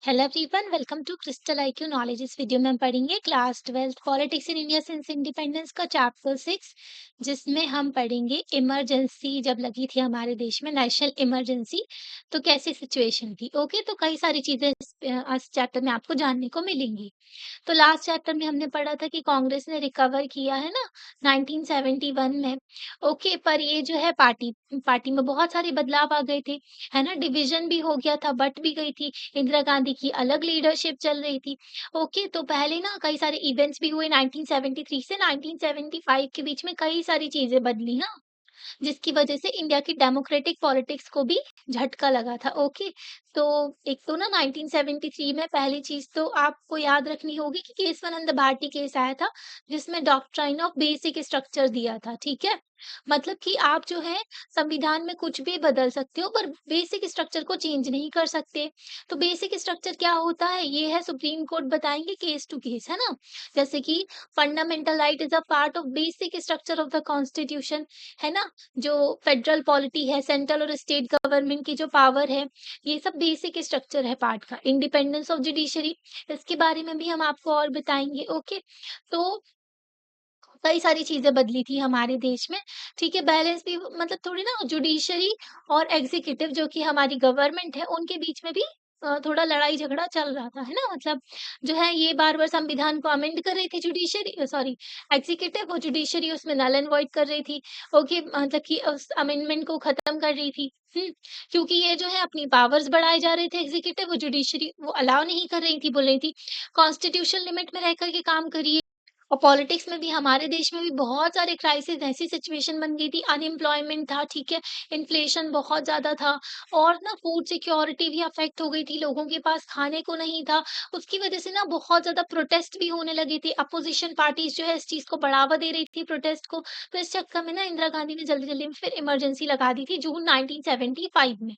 Hello everyone, welcome to Crystal IQ Knowledge. इस video में हम पढ़ेंगे class 12 politics in India since independence का चैप्टर 6, जिसमें हम पढ़ेंगे इमरजेंसी जब लगी थी हमारे देश में, नेशनल इमरजेंसी, तो कैसी सिचुएशन थी। ओके, तो कई सारी चीजें इस चैप्टर में आपको जानने को मिलेंगी। तो लास्ट चैप्टर में हमने पढ़ा था कि कांग्रेस ने रिकवर किया है ना 1971 में। ओके, पर ये जो है पार्टी पार्टी में बहुत सारे बदलाव आ गए थे, है ना। डिवीजन भी हो गया था, बट भी गई थी। इंदिरा गांधी की अलग लीडरशिप चल रही थी। ओके, तो पहले ना कई सारे इवेंट्स भी हुए 1973 से 1975 के बीच में, कई सारी चीजें बदली ना, जिसकी वजह से इंडिया की डेमोक्रेटिक पॉलिटिक्स को भी झटका लगा था। ओके, तो एक तो ना 1973 में पहली चीज तो आपको याद रखनी होगी कि केशवानंद भारती केस आया था, जिसमें डॉक्ट्राइन ऑफ बेसिक स्ट्रक्चर दिया था। ठीक है, मतलब कि आप जो है संविधान में कुछ भी बदल सकते हो, पर बेसिक स्ट्रक्चर को चेंज नहीं कर सकते। तो बेसिक स्ट्रक्चर क्या होता है, ये है सुप्रीम कोर्ट बताएंगे केस टू केस, है ना। जैसे कि fundamental right is a part of basic structure of the constitution, है ना। जो फेडरल पॉलिटी है, सेंट्रल और स्टेट गवर्नमेंट की जो पावर है, ये सब बेसिक स्ट्रक्चर है पार्ट का। इंडिपेंडेंस ऑफ जुडिशरी, इसके बारे में भी हम आपको और बताएंगे। ओके, तो कई सारी चीजें बदली थी हमारे देश में। ठीक है, बैलेंस भी, मतलब थोड़ी ना जुडिशरी और एग्जीक्यूटिव जो कि हमारी गवर्नमेंट है, उनके बीच में भी थोड़ा लड़ाई झगड़ा चल रहा था, है ना। मतलब जो है ये बार बार संविधान को अमेंड कर रही थी, जुडिशरी सॉरी एग्जीक्यूटिव, और जुडिशरी उसमें नल एंड वॉइड कर रही थी। ओके, मतलब कि उस अमेंडमेंट को खत्म कर रही थी। क्योंकि ये जो है अपनी पावर्स बढ़ाए जा रहे थे, एग्जीक्यूटिव और जुडिशरी वो अलाउ नहीं कर रही थी, बोल रही थी कॉन्स्टिट्यूशन लिमिट में रह करके काम करिए। और पॉलिटिक्स में भी, हमारे देश में भी बहुत सारे क्राइसिस, ऐसी सिचुएशन बन गई थी, अनएम्प्लॉयमेंट था, ठीक है, इन्फ्लेशन बहुत ज़्यादा था, और ना फूड सिक्योरिटी भी अफेक्ट हो गई थी, लोगों के पास खाने को नहीं था। उसकी वजह से ना बहुत ज़्यादा प्रोटेस्ट भी होने लगे थे, अपोजिशन पार्टीज जो है इस चीज़ को बढ़ावा दे रही थी, प्रोटेस्ट को। तो इस चक्कर में ना इंदिरा गांधी ने जल्दी-जल्दी में फिर इमरजेंसी लगा दी थी जून 1975 में।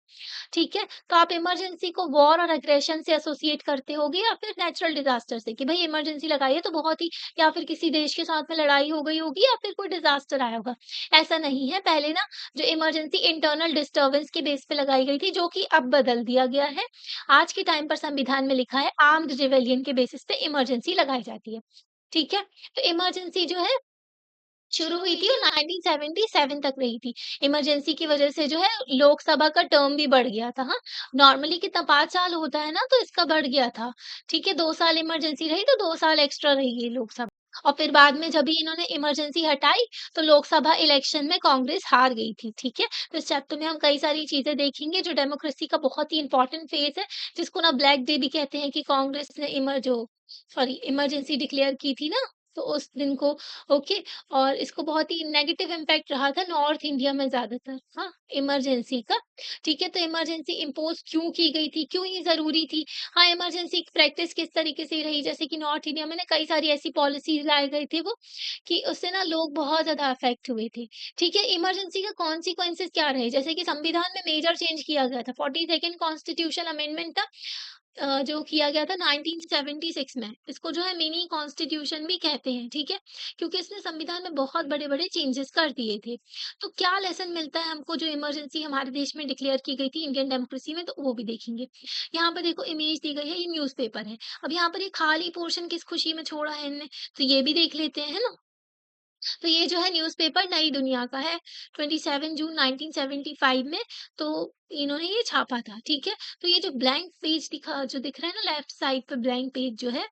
ठीक है? तो आप इमरजेंसी को वॉर और एग्रेशन से एसोसिएट करते होगे, या फिर नेचुरल डिज़ास्टर से, कि भई इमरजेंसी लगाई है तो बहुत ही, या फिर किसी देश के साथ में लड़ाई हो गई होगी, या फिर कोई डिज़ास्टर आया होगा। ऐसा नहीं है, पहले ना जो इमरजेंसी इंटरनल डिस्टर्बेंस के बेस पे लगाई गई थी, जो कि अब बदल दिया गया है। आज के टाइम पर संविधान में लिखा है आर्म्ड रिबेलियन के बेसिस पे इमरजेंसी लगाई जाती है। ठीक है? तो इमरजेंसी जो है शुरू हुई थी और 1977 तक रही थी। इमरजेंसी की वजह से जो है लोकसभा का टर्म भी बढ़ गया था, हाँ। नॉर्मली कितना 5 साल होता है ना, तो इसका बढ़ गया था। ठीक है, 2 साल इमरजेंसी रही तो 2 साल एक्स्ट्रा रही ये लोकसभा। और फिर बाद में जब भी इन्होंने इमरजेंसी हटाई, तो लोकसभा इलेक्शन में कांग्रेस हार गई थी। ठीक है? तो इस चैप्टर में हम कई सारी चीज़ें देखेंगे, जो डेमोक्रेसी का बहुत ही इम्पोर्टेंट फेज़ है, जिसको ना ब्लैक डे भी कहते हैं, कि कांग्रेस ने इमरजेंसी डिक्लेयर की थी ना, तो उस दिन को। ओके, और इसको बहुत ही नेगेटिव इम्पैक्ट रहा था नॉर्थ इंडिया में ज़्यादातर, हाँ, इमरजेंसी का। ठीक है, तो इमरजेंसी इम्पोज़ क्यों की गई थी? क्यों ये ज़रूरी थी? हाँ, इमरजेंसी की प्रैक्टिस किस तरीके से रही? जैसे कि नॉर्थ इंडिया में ना कई सारी ऐसी पॉलिसीज़ लाए गए थे वो, कि उससे ना लोग बहुत ज़्यादा अफ़ेक्ट हुए थे। ठीक है, इमरजेंसी का कॉन्सिक्वेंसेज़ क्या रहे? जैसे कि संविधान में मेजर चेंज किया गया था, 42nd कॉन्स्टिट्यूशन अमेंडमेंट था, जो किया गया था 1976 में। इसको जो है मिनी कॉन्स्टिट्यूशन भी कहते हैं, ठीक है? क्योंकि इसने संविधान में बहुत बड़े-बड़े चेंजेस कर दिए थे। तो क्या लेसन मिलता है हमको, जो इमरजेंसी हमारे देश में डिक्लेयर की गई थी इंडियन डेमोक्रेसी में, तो वो भी देखेंगे। यहाँ पर देखो इमेज दी गई है, ये न्यूज़पेपर है। अब यहाँ पर ये खाली पोर्शन किस खुशी में छोड़ा है इनने, तो ये भी देख लेते हैं, है ना? तो ये जो है न्यूज़पेपर नई दुनिया का है, 27 जून 1975 में, तो इन्होंने ये छापा था, ठीक है? तो ये जो ब्लैंक पेज जो दिख रहा है ना लेफ्ट साइड पे, ब्लैंक पेज जो है,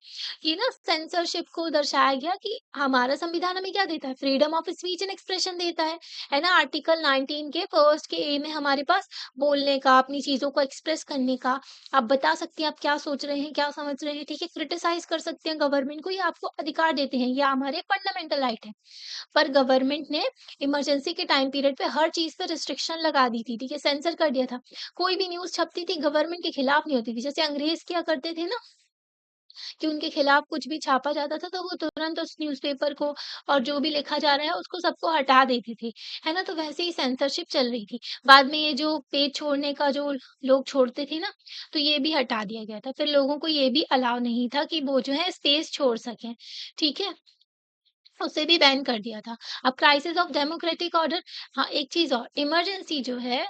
ये ना सेंसरशिप को दर्शाया गया, कि हमारा संविधान हमें क्या देता है? Freedom of speech and expression देता है ना? आर्टिकल 19 के फर्स्ट के ए में हमारे पास बोलने का, अपनी चीज़ों को एक्सप्रेस करने का, आप बता सकते हैं आप क्या सोच रहे हैं, क्या समझ रहे हैं, ठीक है? क्रिटिसाइज़ कर सकते हैं गवर्नमेंट को, ये आपको अधिकार देते हैं, ये हमारे फंडामेंटल राइट है। पर गवर्नमेंट ने इमरजेंसी के टाइम पीरियड पे हर चीज़ पे रिस्ट्रिक्शन लगा दी थी, ठीक है? सेंसर कर दिया था। कोई भी न्यूज़ छपती थी गवर्नमेंट के खिलाफ नहीं होती थी। जैसे अंग्रेज़ क्या करते थे ना, कि उनके खिलाफ कुछ भी छापा जाता था, तो वो तुरंत उस न्यूज़पेपर को और जो भी लिखा जा रहा है उसको सबको हटा देते थे, है ना? तो वैसे ही सेंसरशिप चल रही थी। बाद में ये जो पेज छोड़ने का जो लोग छोड़ते थे ना, तो ये भी हटा दिया गया था। फिर लोगों को ये भी अलाउ नहीं था कि वो जो है स्पेस छोड़ सकें, ठीक है? उसे भी बैन कर दिया था। अब क्राइसिस ऑफ डेमोक्रेटिक ऑर्डर, हाँ, एक चीज़ और, इमरजेंसी जो है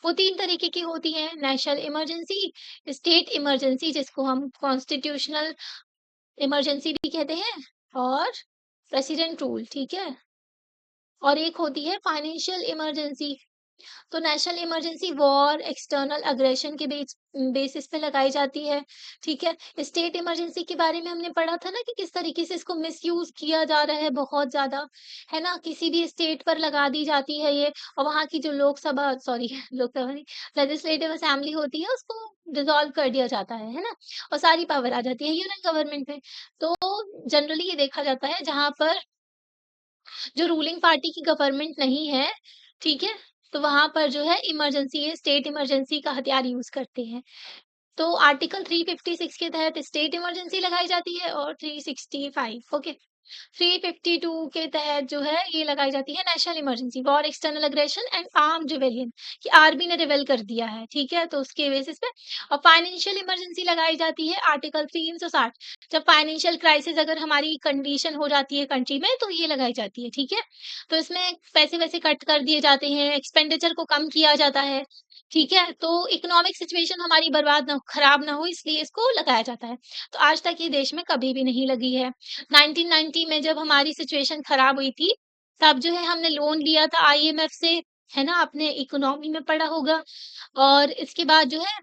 वो 3 तरीके की होती हैं, नेशनल इमरजेंसी, स्टेट इमरजेंसी जिसको हम कॉन्स्टिट्यूशनल इमरजेंसी भी कहते हैं और प्रेसिडेंट रूल, ठीक है? और एक होती है फाइनेंशियल इमरजेंसी। तो national emergency war, external aggression के बेसिस पे लगाई जाती है, ठीक है? स्टेट इमरजेंसी के बारे में हमने पढ़ा था ना कि किस तरीके से इसको मिसयूज़ किया जा रहा है बहुत ज़्यादा, है ना? किसी भी स्टेट पर लगा दी जाती है ये और वहाँ की जो लोकसभा सॉरी लोकसभा नहीं, लेजिस्लेटिव असेंबली होती है उसको डिसॉल्व कर दिया जाता है ना? और सारी पावर आ जाती है यूनियन गवर्नमेंट में। तो जनरली ये देखा जाता है जहाँ पर जो रूलिंग पार्टी की गवर्नमेंट नहीं है, ठीक है? तो वहाँ पर जो है इमरजेंसी स्टेट इमरजेंसी का हथियार यूज़ करते हैं। तो आर्टिकल 356 के तहत स्टेट इमरजेंसी लगाई जाती है और 365 ओके। 352 के तहत जो है ये लगाई जाती है national emergency war external aggression and armed rebellion कि आर्मी ने रिबेल कर दिया है, ठीक है? तो उसके बेसिस पे और फाइनेंशियल इमरजेंसी लगाई जाती है आर्टिकल 360 जब फाइनेंशियल क्राइसिस अगर हमारी कंडीशन हो जाती है कंट्री में तो ये लगाई जाती है, ठीक है? तो इसमें पैसे-वैसे कट कर दिए जाते हैं, एक्सपेंडिचर को कम किया जाता है, ठीक है? तो इकोनॉमिक सिचुएशन हमारी बर्बाद ना हो खराब ना हो इसलिए इसको लगाया जाता है। तो आज तक ये देश में कभी भी नहीं लगी है। 1990 में जब हमारी सिचुएशन खराब हुई थी, तब जो है हमने लोन लिया था आईएमएफ से, है ना? आपने इकोनॉमी में पढ़ा होगा और इसके बाद जो है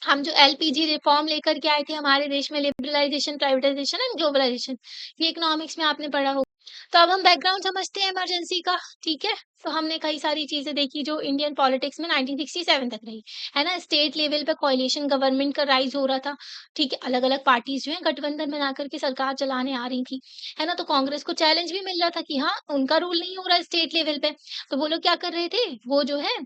हम जो एलपीजी रिफॉर्म लेकर के आए थे हमारे देश में लिबरलाइजेशन, प्राइवेटाइजेशन एंड ग्लोबलाइजेशन ये इकोनॉमिक्स में आपने पढ़ा होगा। तो अब हम बैकग्राउंड समझते हैं इमरजेंसी का, ठीक है? तो हमने कई सारी चीज़ें देखी जो इंडियन पॉलिटिक्स में 1967 तक रही, है ना? स्टेट लेवल पे कोएलिशन गवर्नमेंट का राइज़ हो रहा था, ठीक है? अलग-अलग पार्टीज़ जो हैं गठबंधन बना कर के सरकार चलाने आ रही थी, है ना? तो कांग्रेस को चैलेंज भी मिल रहा था कि हाँ, उनका रूल नहीं हो रहा है स्टेट लेवल पे, तो वो लोग क्या कर रहे थे? वो जो है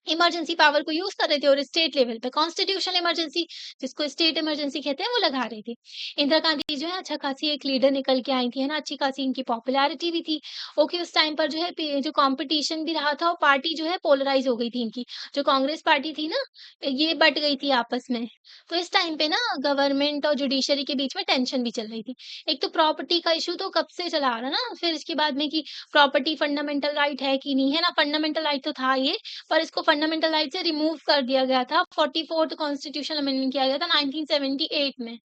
इमरजेंसी पावर को यूज़ कर रहे थे और स्टेट लेवल पे कॉन्स्टिट्यूशनल इमरजेंसी जिसको स्टेट इमरजेंसी कहते हैं वो लगा रहे थे। इंदिरा गांधी जो है अच्छा खासी एक लीडर निकल के आई थी, है ना? अच्छी खासी इनकी पॉपुलैरिटी भी थी। ओके उस टाइम पर जो है जो कॉम्पिटिशन भी रहा था और पार्टी जो है पोलराइज़ हो गई थी इनकी। जो कांग्रेस पार्टी थी ना, ये बँट गई थी आपस में। तो इस टाइम पे ना गवर्नमेंट और जुडिशरी के बीच में टेंशन भी चल रही थी। एक तो प्रॉपर्टी का इश्यू तो कब से चला आ रहा ना, फिर इसके बाद में कि प्रॉपर्टी फंडामेंटल राइट है कि नहीं, है ना? फंडामेंटल राइट तो था ये पर इसको फंडामेंटल राइट से रिमूव कर दिया गया था 44th कॉन्स्टिट्यूशनल अमेंडमेंट किया गया था 1978 में।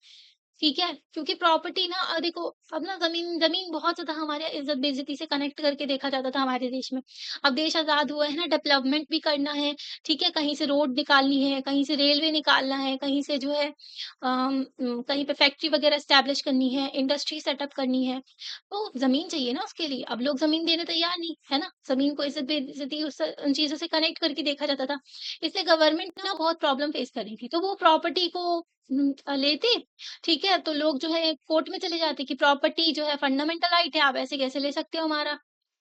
ठीक है? क्योंकि प्रॉपर्टी ना देखो अब ना ज़मीन ज़मीन बहुत ज़्यादा हमारे इज़्ज़त-बेइज़्ज़ती से कनेक्ट करके देखा जाता था हमारे देश में। अब देश आज़ाद हुआ है ना डेवलपमेंट भी करना है, ठीक है? कहीं से रोड निकालनी है, कहीं से रेलवे निकालना है, कहीं से जो है कहीं पे फैक्ट्री वगैरह एस्टेब्लिश करनी है, इंडस्ट्री सेटअप करनी है, तो ज़मीन चाहिए ना उसके लिए। अब लोग ज़मीन देने तैयार नहीं, है ना? ज़मीन को इज़्ज़त-बेइज़्ज़ती उस उन चीज़ों से कनेक्ट करके देखा जाता था। इससे गवर्नमेंट ना बहुत प्रॉब्लम फेस कर रही थी, तो वो प्रॉपर्टी को लेते ठीक है? तो लोग जो है कोर्ट में चले जाते कि प्रॉपर्टी जो है फंडामेंटल राइट है, आप ऐसे कैसे ले सकते हो हमारा?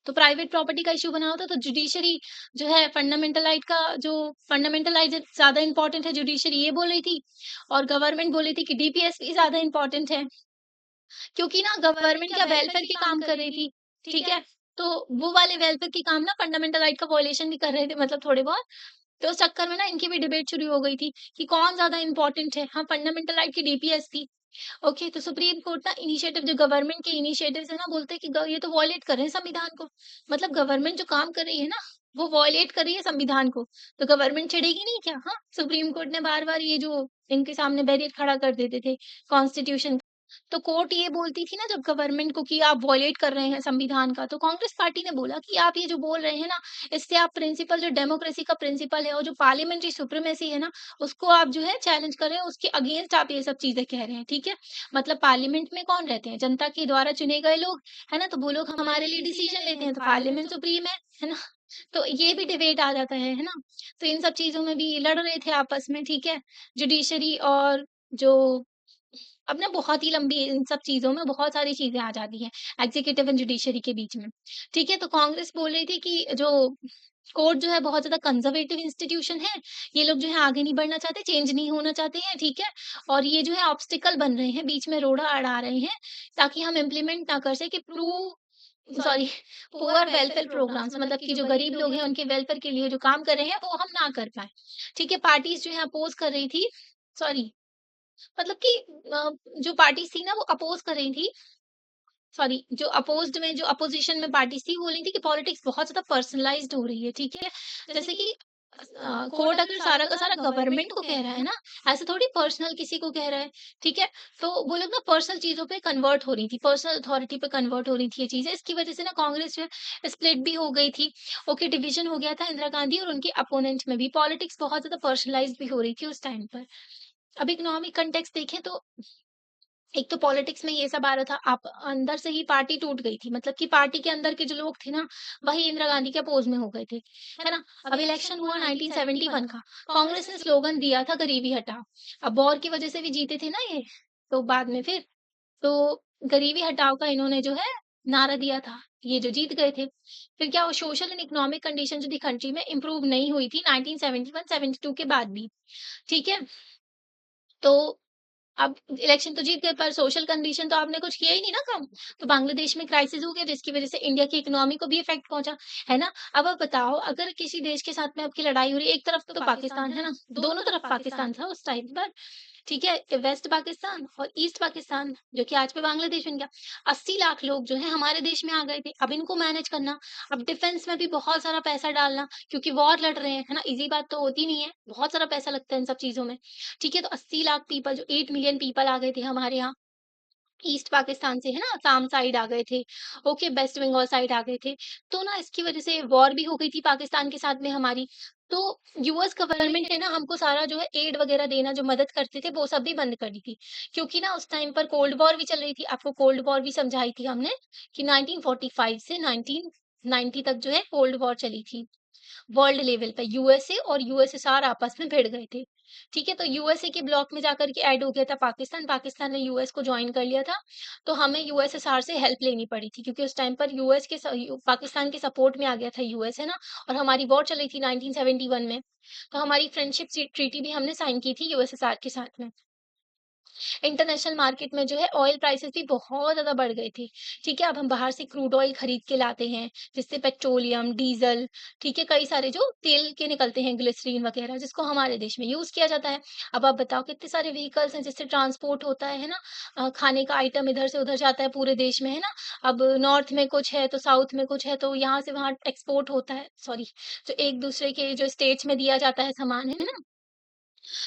तो प्राइवेट प्रॉपर्टी का इश्यू बना होता तो जुडिशरी जो है फंडामेंटल राइट का जो फंडामेंटल राइट ज़्यादा इम्पोर्टेंट है जुडिशरी ये बोल रही थी और गवर्नमेंट बोल रही थी कि डीपीएसपी ज़्यादा इम्पोर्टेंट है। क्योंकि ना गवर्नमेंट क्या वेलफेयर के काम कर रही थी, ठीक है? तो वो वाले वेलफेयर के काम ना फंडामेंटल राइट का वॉयलेशन भी कर रहे थे मतलब थोड़े बहुत। तो उस चक्कर में ना इनकी भी डिबेट शुरू हो गई थी कि कौन ज़्यादा इम्पोर्टेंट है, हाँ, फंडामेंटल राइट की डीपीएस थी। ओके, तो सुप्रीम कोर्ट ना इनिशिएटिव जो गवर्नमेंट के इनिशिएटिव्स है ना बोलते हैं कि ये तो वॉयलेट कर रहे हैं संविधान को। मतलब गवर्नमेंट जो काम कर रही है ना, वो वॉयलेट कर रही है संविधान को। तो गवर्नमेंट चिढ़ेगी नहीं क्या? हाँ, सुप्रीम कोर्ट ने बार-बार ये जो इनके सामने बैरियर खड़ा कर देते थे कॉन्स्टिट्यूशन तो कोर्ट ये बोलती थी ना जब गवर्नमेंट को कि आप वॉयलेट कर रहे हैं संविधान का, तो कांग्रेस पार्टी ने बोला कि आप ये जो बोल रहे हैं ना, इससे आप प्रिंसिपल जो डेमोक्रेसी का प्रिंसिपल है और जो पार्लियामेंट्री सुप्रीमेसी है ना, उसको आप जो है चैलेंज कर रहे हैं, उसके अगेंस्ट आप ये सब चीज़ें कह रहे हैं, ठीक है? मतलब पार्लियामेंट में कौन रहते हैं? जनता के द्वारा चुने गए लोग, है ना? तो वो लोग हमारे लिए डिसीजन लेते हैं, तो पार्लियामेंट सुप्रीम है ना? तो ये भी डिबेट आ जाता है ना? तो इन सब चीज़ों में भी लड़ रहे थे आपस में, ठीक है? जुडिशरी और जो अब ना बहुत ही लंबी इन सब चीज़ों में बहुत सारी चीज़ें आ जाती हैं, एग्ज़ीक्यूटिव एंड जुडिशरी के बीच में। ठीक है? तो कांग्रेस बोल रही थी कि जो कोर्ट जो है बहुत ज़्यादा कंज़र्वेटिव इंस्टीट्यूशन है, ये लोग जो है आगे नहीं बढ़ना चाहते, चेंज नहीं होना चाहते हैं, ठीक है? और ये जो है ऑब्स्टिकल बन रहे हैं, बीच में रोड़ा अड़ा रहे हैं, ताकि हम इम्प्लीमेंट ना कर सकें सॉरी पुअर वेलफेयर प्रोग्राम्स मतलब कि जो गरीब लोग हैं, उनके वेलफेयर के लिए जो काम कर रहे हैं, वो हम ना कर पाएँ। ठीक है? पार्टीज़ जो है अपोज़ कर रही थी सॉरी मतलब कि जो पार्टीज़ थी ना वो अपोज़ कर रही थी सॉरी जो अपोज़्ड में जो अपोज़िशन में पार्टीज़ थी वो बोल रही थी कि पॉलिटिक्स बहुत ज़्यादा पर्सनलाइज़्ड हो रही है, ठीक है? जैसे कि कोर्ट अगर सारा का सारा गवर्नमेंट को कह रहा है ना, ऐसे थोड़ी पर्सनल किसी को कह रहा है, ठीक है? तो वो लोग ना पर्सनल चीज़ों पे कन्वर्ट हो रही थी, पर्सनल अथॉरिटी पे कन्वर्ट हो रही थी ये चीज़ें। इसकी वजह से ना कांग्रेस जो है स्प्लिट भी हो गई थी। ओके, डिवीज़न हो गया था इंदिरा गांधी और उनके अपोनेंट में भी। पॉलिटिक्स बहुत ज़्यादा पर्सनलाइज़्ड भी हो रही थी उस टाइम पर। अब इकोनॉमिक कॉन्टेक्स्ट देखें तो एक तो पॉलिटिक्स में ये सब आ रहा था, आप अंदर से ही पार्टी टूट गई थी, मतलब कि पार्टी के अंदर के जो लोग थे ना, वही इंदिरा गांधी के अपोज में हो गए थे, है ना? अब इलेक्शन हुआ 1971 का, कांग्रेस ने स्लोगन दिया था गरीबी हटाओ। अब वॉर की वजह से भी जीते थे ना ये, तो बाद में फिर तो गरीबी हटाओ का इन्होंने जो है नारा दिया था, ये जो जीत गए थे। फिर क्या हुआ, सोशल एंड इकोनॉमिक कंडीशन जो थी कंट्री में इम्प्रूव नहीं हुई थी 1971-72 के बाद भी, ठीक है? तो अब इलेक्शन तो जीत गए पर सोशल कंडीशन तो आपने कुछ किया ही नहीं ना कम। तो बांग्लादेश में क्राइसिस हो गया जिसकी वज़ह से इंडिया की इकोनॉमी को भी इफ़ेक्ट पहुँचा, है ना? अब आप बताओ अगर किसी देश के साथ में आपकी लड़ाई हो रही है, एक तरफ तो पाकिस्तान है ना, दोनों तरफ पाकिस्तान था उस टाइम पर, ठीक है? वेस्ट पाकिस्तान और ईस्ट पाकिस्तान जो कि आज पे बांग्लादेश बन गया। 80 लाख लोग जो हैं हमारे देश में आ गए थे। अब इनको मैनेज करना, अब डिफेंस में भी बहुत सारा पैसा डालना क्योंकि वॉर लड़ रहे हैं, है ना? ईज़ी बात तो होती नहीं है, बहुत सारा पैसा लगता है इन सब चीज़ों में। ठीक है, तो 80 लाख पीपल जो 8 मिलियन पीपल आ गए थे हमारे यहाँ, ईस्ट पाकिस्तान से, है ना? असम साइड आ गए थे, ओके, वेस्ट बंगाल साइड आ गए थे। तो ना इसकी वज़ह से वॉर भी हो गई थी पाकिस्तान के साथ में हमारी। तो यूएस गवर्नमेंट ने ना हमको सारा जो है एड वग़ैरह देना, जो मदद करते थे, वो सब भी बंद कर दी थी। क्योंकि ना उस टाइम पर कोल्ड वॉर भी चल रही थी। आपको कोल्ड वॉर भी समझाई थी हमने कि 1945 से 1990 तक जो है कोल्ड वॉर चली थी। वर्ल्ड लेवल पे यूएसए और यूएसएसआर आपस में भिड़ गए थे। ठीक है? तो यूएसए के ब्लॉक में जाकर के ऐड हो गया था पाकिस्तान, पाकिस्तान ने यूएस को जॉइन कर लिया था। तो हमें यूएसएसआर से हेल्प लेनी पड़ी थी क्योंकि उस टाइम पर यूएस के स यू पाकिस्तान के सपोर्ट में आ गया था यूएस, है ना? और हमारी वॉर चल रही थी 1971 में। तो हमारी फ्रेंडशिप सी ट्रीटी भी हमने साइन की थी यूएसएसआर के साथ में। इंटरनेशनल मार्केट में जो है ऑयल प्राइसेस भी बहुत ज़्यादा बढ़ गए थे, ठीक है? अब हम बाहर से क्रूड ऑयल खरीद के लाते हैं, जिससे पेट्रोलियम, डीज़ल, ठीक है? कई सारे जो तेल के निकलते हैं, ग्लिसरीन वगैरह, जिसको हमारे देश में यूज़ किया जाता है। अब आप बताओ कितने सारे व्हीकल्स हैं जिससे ट्रांसपोर्ट होता है ना? खाने का आइटम इधर से उधर जाता है पूरे देश में, है ना? अब नॉर्थ में कुछ है, तो साउथ में कुछ है, तो यहाँ से वहाँ एक्सपोर्ट होता है, सॉरी, जो एक-दूसरे के जो स्टेट्स में दिया जाता है सामान, है ना?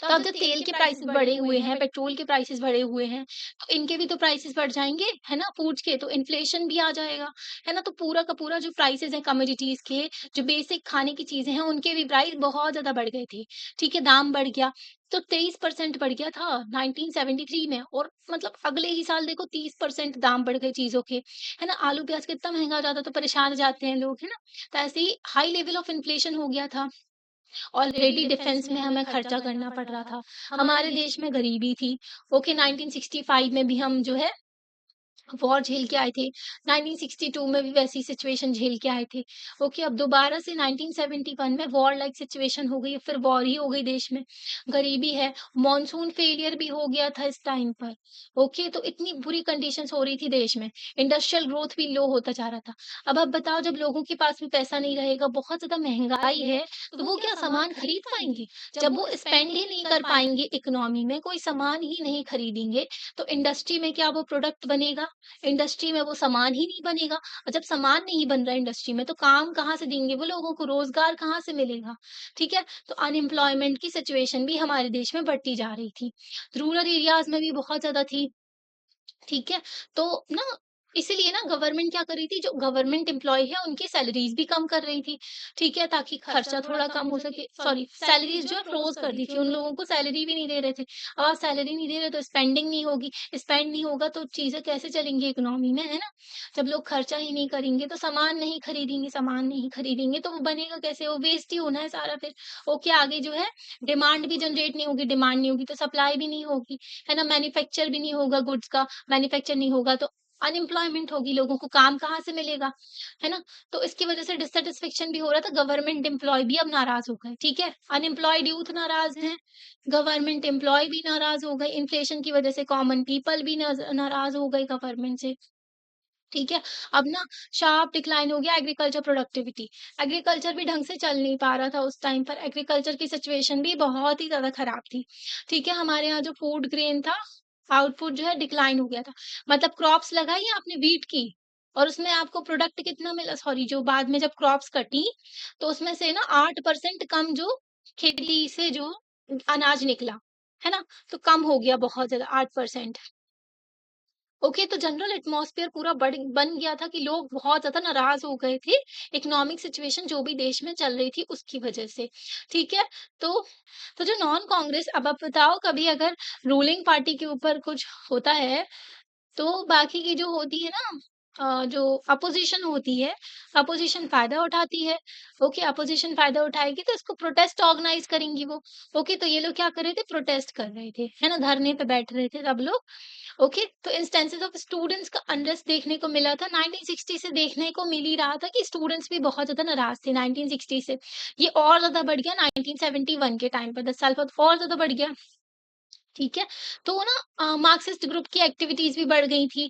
तो अब जब तेल के प्राइसेस बढ़े हुए हैं, पेट्रोल के प्राइसेस बढ़े हुए हैं, तो इनके भी तो प्राइसेस बढ़ जाएँगे, है ना? फूड्स के, तो इन्फ्लेशन भी आ जाएगा, है ना? तो पूरा का पूरा जो प्राइसेस हैं कमोडिटीज़ के, जो बेसिक खाने की चीज़ें हैं, उनके भी प्राइस बहुत ज़्यादा बढ़ गए थे, ठीक है? दाम बढ़ गया, तो 23% बढ़ गया था 1973 में, और मतलब अगले ही साल देखो 30% दाम बढ़ गए चीज़ों के, है ना? आलू प्याज़ कितना महँगा हो जाता तो परेशान हो जाते हैं लोग, है ना? तो ऐसे ही हाई लेवल ऑफ इन्फ्लेशन हो गया था। ऑलरेडी डिफेंस में हमें खर्चा करना पड़ रहा था। हमारे देश में गरीबी थी। ओके, 1965 में भी हम जो है वॉर झेल के आए थे। 1962 में भी वैसी सिचुएशन झेल के आए थे। ओके, अब दोबारा से 1971 में वॉर लाइक सिचुएशन हो गई है, फिर वॉर ही हो गई देश में। गरीबी है, मॉनसून फेलियर भी हो गया था इस टाइम पर। ओके, तो इतनी बुरी कंडीशंस हो रही थी देश में। इंडस्ट्रियल ग्रोथ भी लो होता जा रहा था। अब आप बताओ जब लोगों के पास में पैसा नहीं रहेगा, बहुत ज़्यादा महँगाई है, तो वो क्या सामान खरीद पाएँगे? जब वो स्पेंड ही नहीं कर पाएँगे इकोनॉमी में, कोई सामान ही नहीं खरीदेंगे, तो इंडस्ट्री में क्या वो प्रोडक्ट बनेगा? इंडस्ट्री में वो सामान ही नहीं बनेगा, और जब सामान नहीं बन रहा है इंडस्ट्री में तो काम कहाँ से देंगे वो लोगों को, रोज़गार कहाँ से मिलेगा, ठीक है? तो अनएम्प्लॉयमेंट की सिचुएशन भी हमारे देश में बढ़ती जा रही थी। रूरल एरियाज़ में भी बहुत ज़्यादा थी। ठीक है? तो ना इसीलिए ना गवर्नमेंट क्या कर रही थी, जो गवर्नमेंट एम्प्लॉयी है उनकी सैलरीज़ भी कम कर रही थी, ठीक है? ताकि खर्चा थोड़ा कम हो सके, सॉरी, सैलरीज़ जो है फ्रोज़ कर दी थी, उन लोगों को सैलरी भी नहीं दे रहे थे। अब आप सैलरी नहीं दे रहे तो स्पेंडिंग नहीं होगी, स्पेंड नहीं होगा तो चीज़ें कैसे चलेंगी इकोनॉमी में, है ना? जब लोग खर्चा ही नहीं करेंगे तो सामान नहीं खरीदेंगे तो वो बनेगा कैसे? वो वेस्ट ही होना है सारा फिर। ओके, आगे जो है डिमांड भी जनरेट नहीं होगी, डिमांड नहीं होगी तो सप्लाई भी नहीं होगी, है ना? मैन्युफैक्चर भी नहीं होगा गुड्स का, मैन्युफैक्चर नहीं होगा तो अनएम्प्लॉयमेंट होगी, लोगों को काम कहाँ से मिलेगा, है ना? तो इसकी वजह से डिससैटिस्फैक्शन भी हो रहा था, गवर्नमेंट एम्प्लॉयी भी अब नाराज़ हो गए, ठीक है? अनएम्प्लॉयड यूथ नाराज़ हैं, गवर्नमेंट एम्प्लॉयी भी नाराज़ हो गए, इन्फ्लेशन की वजह से कॉमन पीपल भी नाराज़ हो गए गवर्नमेंट से, ठीक है? अब ना शार्प डिक्लाइन हो गया एग्रीकल्चर प्रोडक्टिविटी, एग्रीकल्चर भी ढंग से चल नहीं पा रहा था उस टाइम पर, एग्रीकल्चर की सिचुएशन भी बहुत ही ज़्यादा खराब थी, ठीक है? हमारे यहाँ जो फूड ग्रेन था, आउटपुट जो है डिक्लाइन हो गया था। मतलब क्रॉप्स लगाई है आपने व्हीट की, और उसमें आपको प्रोडक्ट कितना मिला, सॉरी, जो बाद में जब क्रॉप्स कटी, तो उसमें से ना 8% कम जो खेती से जो अनाज निकला, है ना? तो कम हो गया बहुत ज़्यादा 8%। ओके, तो जनरल एटमॉस्फेयर पूरा बढ़ बन गया था कि लोग बहुत ज़्यादा नाराज़ हो गए थे, इकोनॉमिक सिचुएशन जो भी देश में चल रही थी उसकी वजह से, ठीक है? तो जो नॉन कांग्रेस, अब आप बताओ कभी अगर रूलिंग पार्टी के ऊपर कुछ होता है, तो बाकी की जो होती है ना, जो अपोज़िशन होती है, अपोज़िशन फ़ायदा उठाती है। ओके, अपोज़िशन फ़ायदा उठाएगी तो इसको प्रोटेस्ट ऑर्गनाइज़ करेंगी वो। ओके, तो ये लोग क्या कर रहे थे? प्रोटेस्ट कर रहे थे, है ना? धरने पे बैठ रहे थे सब लोग। ओके, तो इंस्टेंसेस ऑफ स्टूडेंट्स का अनरेस्ट देखने को मिला था। 1960 से देखने को मिल ही रहा था कि स्टूडेंट्स भी बहुत ज़्यादा नाराज़ थे 1960 से। ये और ज़्यादा बढ़ गया 1971 के टाइम पर, 10 साल बाद और ज़्यादा बढ़ गया। ठीक है? तो ना मार्क्सिस्ट ग्रुप की एक्टिविटीज़ भी बढ़ गई थी,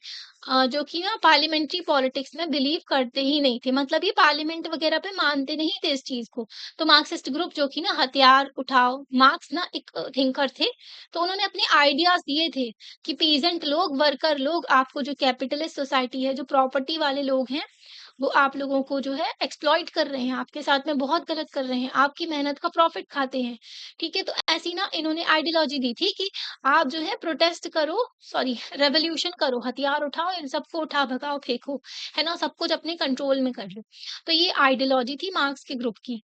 जो कि ना पार्लियामेंट्री पॉलिटिक्स में बिलीव करते ही नहीं थे। मतलब ये पार्लियामेंट वगैरह पे मानते नहीं थे इस चीज़ को। तो मार्क्सिस्ट ग्रुप जो कि ना हथियार उठाओ, मार्क्स ना एक थिंकर थे, तो उन्होंने अपने आइडियाज़ दिए थे कि पीज़ेंट लोग, वर्कर लोग, आपको जो कैपिटलिस्ट सोसाइटी है, जो प्रॉपर्टी वाले लोग हैं, वो आप लोगों को जो है एक्सप्लॉइट कर रहे हैं, आपके साथ में बहुत गलत कर रहे हैं, आपकी मेहनत का प्रॉफिट खाते हैं। ठीक है? तो ऐसी ना इन्होंने आइडियोलॉजी दी थी कि आप जो है प्रोटेस्ट करो, सॉरी, रेवोल्यूशन करो, हथियार उठाओ, इन सबको उठा भगाओ, फेंको, है ना? सब कुछ अपने कंट्रोल में कर लो। तो ये आइडियोलॉजी थी मार्क्स के ग्रुप की।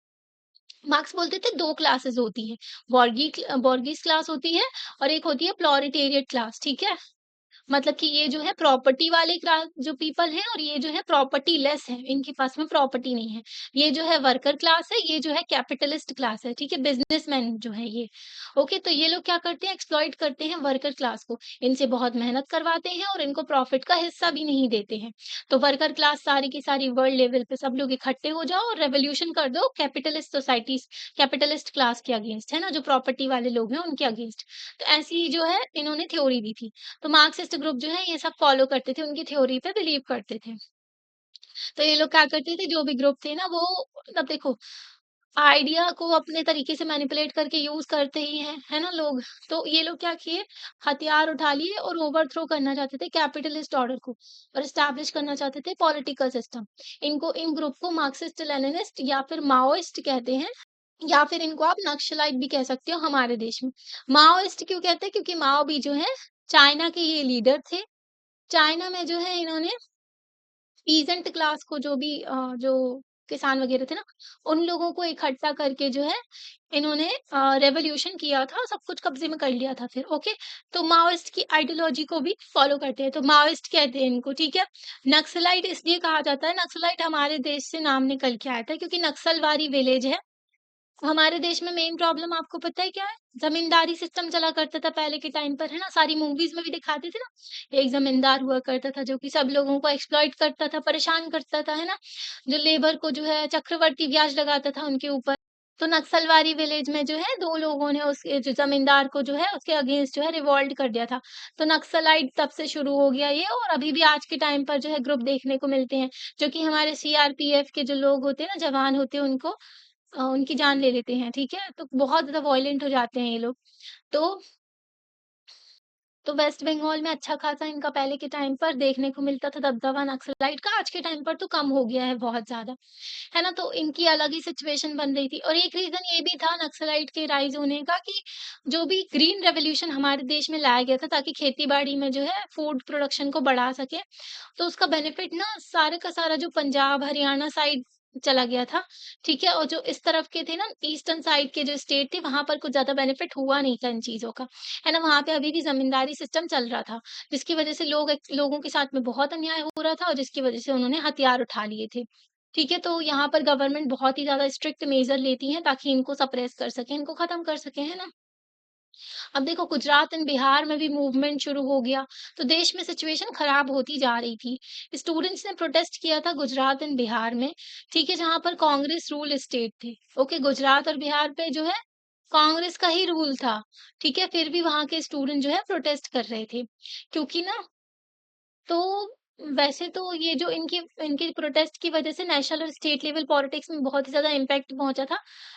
मार्क्स बोलते थे 2 क्लासेस होती हैं, बोर्गीज़ क्लास होती है और एक होती है प्रोलेटेरिएट क्लास, ठीक है? मतलब कि ये जो है प्रॉपर्टी वाले क्लास जो पीपल हैं और ये जो है प्रॉपर्टी लेस है, इनके पास में प्रॉपर्टी नहीं है। ये जो है वर्कर क्लास है, ये जो है कैपिटलिस्ट क्लास है, ठीक है? बिज़नेसमैन जो है ये। ओके, तो ये लोग क्या करते हैं? एक्सप्लॉइट करते हैं वर्कर क्लास को। इनसे बहुत मेहनत करवाते हैं और इनको प्रॉफिट का हिस्सा भी नहीं देते हैं। तो वर्कर क्लास सारी की सारी वर्ल्ड लेवल पे सब लोग इकट्ठे हो जाओ और रेवोल्यूशन कर दो कैपिटलिस्ट सोसाइटीज़, कैपिटलिस्ट क्लास के अगेंस्ट, है ना? जो प्रॉपर्टी वाले लोग हैं उनके अगेंस्ट। तो ऐसी जो है इन्होंने थ्योरी दी थी। तो मार्क्सिस्ट ग्रुप जो है ये सब फॉलो करते थे, उनकी थ्योरी पे बिलीव करते थे। तो ये लोग क्या करते थे, जो भी ग्रुप थे ना वो, मतलब देखो, आइडिया को अपने तरीके से मैनिपुलेट करके यूज़ करते ही हैं, है ना लोग? तो ये लोग क्या किए, हथियार उठा लिए और ओवरथ्रो करना चाहते थे कैपिटलिस्ट ऑर्डर को और एस्टैब्लिश करना चाहते थे पॉलिटिकल सिस्टम। इन ग्रुप को मार्क्सिस्ट लेनिनिस्ट या फिर माओइस्ट कहते हैं, या फिर इनको आप नक्सलाइट भी कह सकते हो हमारे देश में। माओइस्ट क्यों कहते हैं? क्योंकि माओ भी जो है चाइना के ये लीडर थे। चाइना में जो है इन्होंने पीज़ेंट क्लास को, जो भी जो किसान वगैरह थे ना, उन लोगों को इकट्ठा करके जो है इन्होंने रिवॉल्यूशन किया था, सब कुछ कब्ज़े में कर लिया था फिर, ओके? तो माओइस्ट की आइडियोलॉजी को भी फ़ॉलो करते हैं, तो माओइस्ट कहते हैं इनको, ठीक है? नक्सलाइट इसलिए कहा जाता है, नक्सलाइट हमारे देश से नाम निकल के आया था क्योंकि नक्सलवारी विलेज है। हमारे देश में मेन प्रॉब्लम आपको पता है क्या है? ज़मींदारी सिस्टम चला करता था पहले के टाइम पर, है ना? सारी मूवीज़ में भी दिखाते थे ना, एक ज़मींदार हुआ करता था जो कि सब लोगों को एक्सप्लॉइट करता था, परेशान करता था, है ना? जो लेबर को जो है चक्रवर्ती ब्याज लगाता था उनके ऊपर। तो नक्सलवारी विलेज में जो है 2 लोगों ने उसके जो ज़मींदार को जो है उसके अगेंस्ट जो है रिवोल्ट कर दिया था। तो नक्सलाइट तब से शुरू हो गया ये और अभी भी आज के टाइम पर जो है ग्रुप देखने को मिलते हैं, जो कि हमारे सीआरपीएफ के जो लोग होते हैं ना, जवान होते हैं उनको उनकी जान ले लेते हैं, ठीक है? तो बहुत ज़्यादा वॉयलेंट हो जाते हैं ये लोग। तो वेस्ट बंगाल में अच्छा खासा इनका पहले के टाइम पर देखने को मिलता था दबदबा नक्सलाइट का, आज के टाइम पर तो कम हो गया है बहुत ज़्यादा, है ना? तो इनकी अलग ही सिचुएशन बन रही थी और एक रीज़न ये भी था नक्सलाइट के राइज़ होने का कि जो भी ग्रीन रेवोल्यूशन हमारे देश में लाया गया था ताकि खेती-बाड़ी में जो है फूड प्रोडक्शन को बढ़ा सके, तो उसका बेनिफिट ना सारे का सारा जो पंजाब, हरियाणा साइड चला गया था, ठीक है? और जो इस तरफ के थे ना ईस्टर्न साइड के जो स्टेट थे, वहाँ पर कुछ ज़्यादा बेनिफिट हुआ नहीं था इन चीज़ों का, है ना? वहाँ पे अभी भी ज़मींदारी सिस्टम चल रहा था, जिसकी वज़ह से लोगों के साथ में बहुत अन्याय हो रहा था और जिसकी वज़ह से उन्होंने हथियार उठा लिए थे, ठीक है? तो यहाँ पर गवर्नमेंट बहुत ही ज़्यादा स्ट्रिक्ट मेजर लेती है ताकि इनको सप्रेस कर सकें, इनको खत्म कर सकें, है ना? अब देखो गुजरात एंड बिहार में भी मूवमेंट शुरू हो गया, तो देश में सिचुएशन खराब होती जा रही थी। स्टूडेंट्स ने प्रोटेस्ट किया था गुजरात एंड बिहार में, ठीक है, जहाँ पर कांग्रेस रूल स्टेट थे। ओके, गुजरात और बिहार पे जो है कांग्रेस का ही रूल था, ठीक है, फिर भी वहाँ के स्टूडेंट जो है प्रोटेस्ट कर रहे थे। क्योंकि ना तो वैसे तो ये जो इनकी इनके प्रोटेस्ट की वजह से नेशनल और स्टेट लेवल पॉलिटिक्स में बहुत ही ज़्यादा इम्पैक्ट पहुँचा था,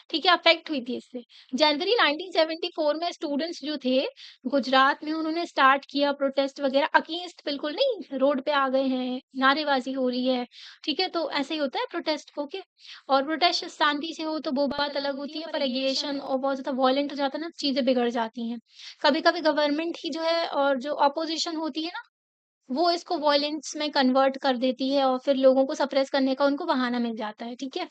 ठीक है? अफ़ेक्ट हुई थी इससे। जनवरी 1974 में स्टूडेंट्स जो थे, गुजरात में उन्होंने स्टार्ट किया प्रोटेस्ट वगैरह अगेंस्ट बिल्कुल नहीं, रोड पे आ गए हैं, नारेबाज़ी हो रही है, ठीक है? तो ऐसे ही होता है प्रोटेस्ट ओके? और प्रोटेस्ट शांति से हो तो वो बात अलग होती है, पर एग्रेशन और बहुत ज़्यादा वॉयलेंट हो जाता है ना, चीज़ें बिगड़ जाती हैं। कभी-कभी गवर्नमेंट ही जो है और जो अपोज़िशन होती है ना वो इसको वॉयलेंस में कन्वर्ट कर देती है और फिर लोगों को सप्रेस करने का उनको बहाना मिल जाता है, ठीक है?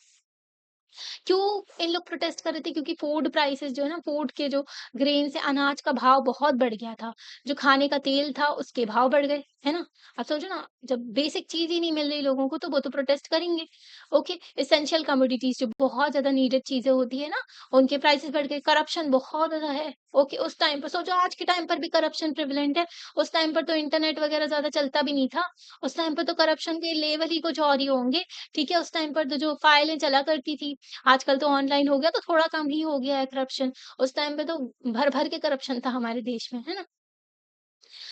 क्यों इन लोग प्रोटेस्ट कर रहे थे? क्योंकि फूड प्राइसेज़ जो है ना, फूड के जो ग्रेन से अनाज का भाव बहुत बढ़ गया था। जो खाने का तेल था, उसके भाव बढ़ गए, है ना? अब सोचो ना, जब बेसिक चीज़ ही नहीं मिल रही लोगों को, तो वो तो प्रोटेस्ट करेंगे। ओके, एसेंशियल कमोडिटीज़ जो बहुत ज़्यादा नीडेड चीज़ें होती है ना, उनके प्राइसेज़ बढ़ गए, करप्शन बहुत ज़्यादा है। ओके, उस टाइम पर सोचो आज के टाइम पर भी करप्शन प्रेवलेंट है। उस टाइम पर तो इंटरनेट वगैरह ज़्यादा चलता भी नहीं था। उस टाइम पर तो करप्शन के लेवल ही कुछ और ही होंगे, ठीक है? उस टाइम पर तो जो फाइलें चला करती थी आजकल तो ऑनलाइन हो गया तो थोड़ा कम ही हो गया है करप्शन। उस टाइम पे तो भर-भर के करप्शन था हमारे देश में, है ना?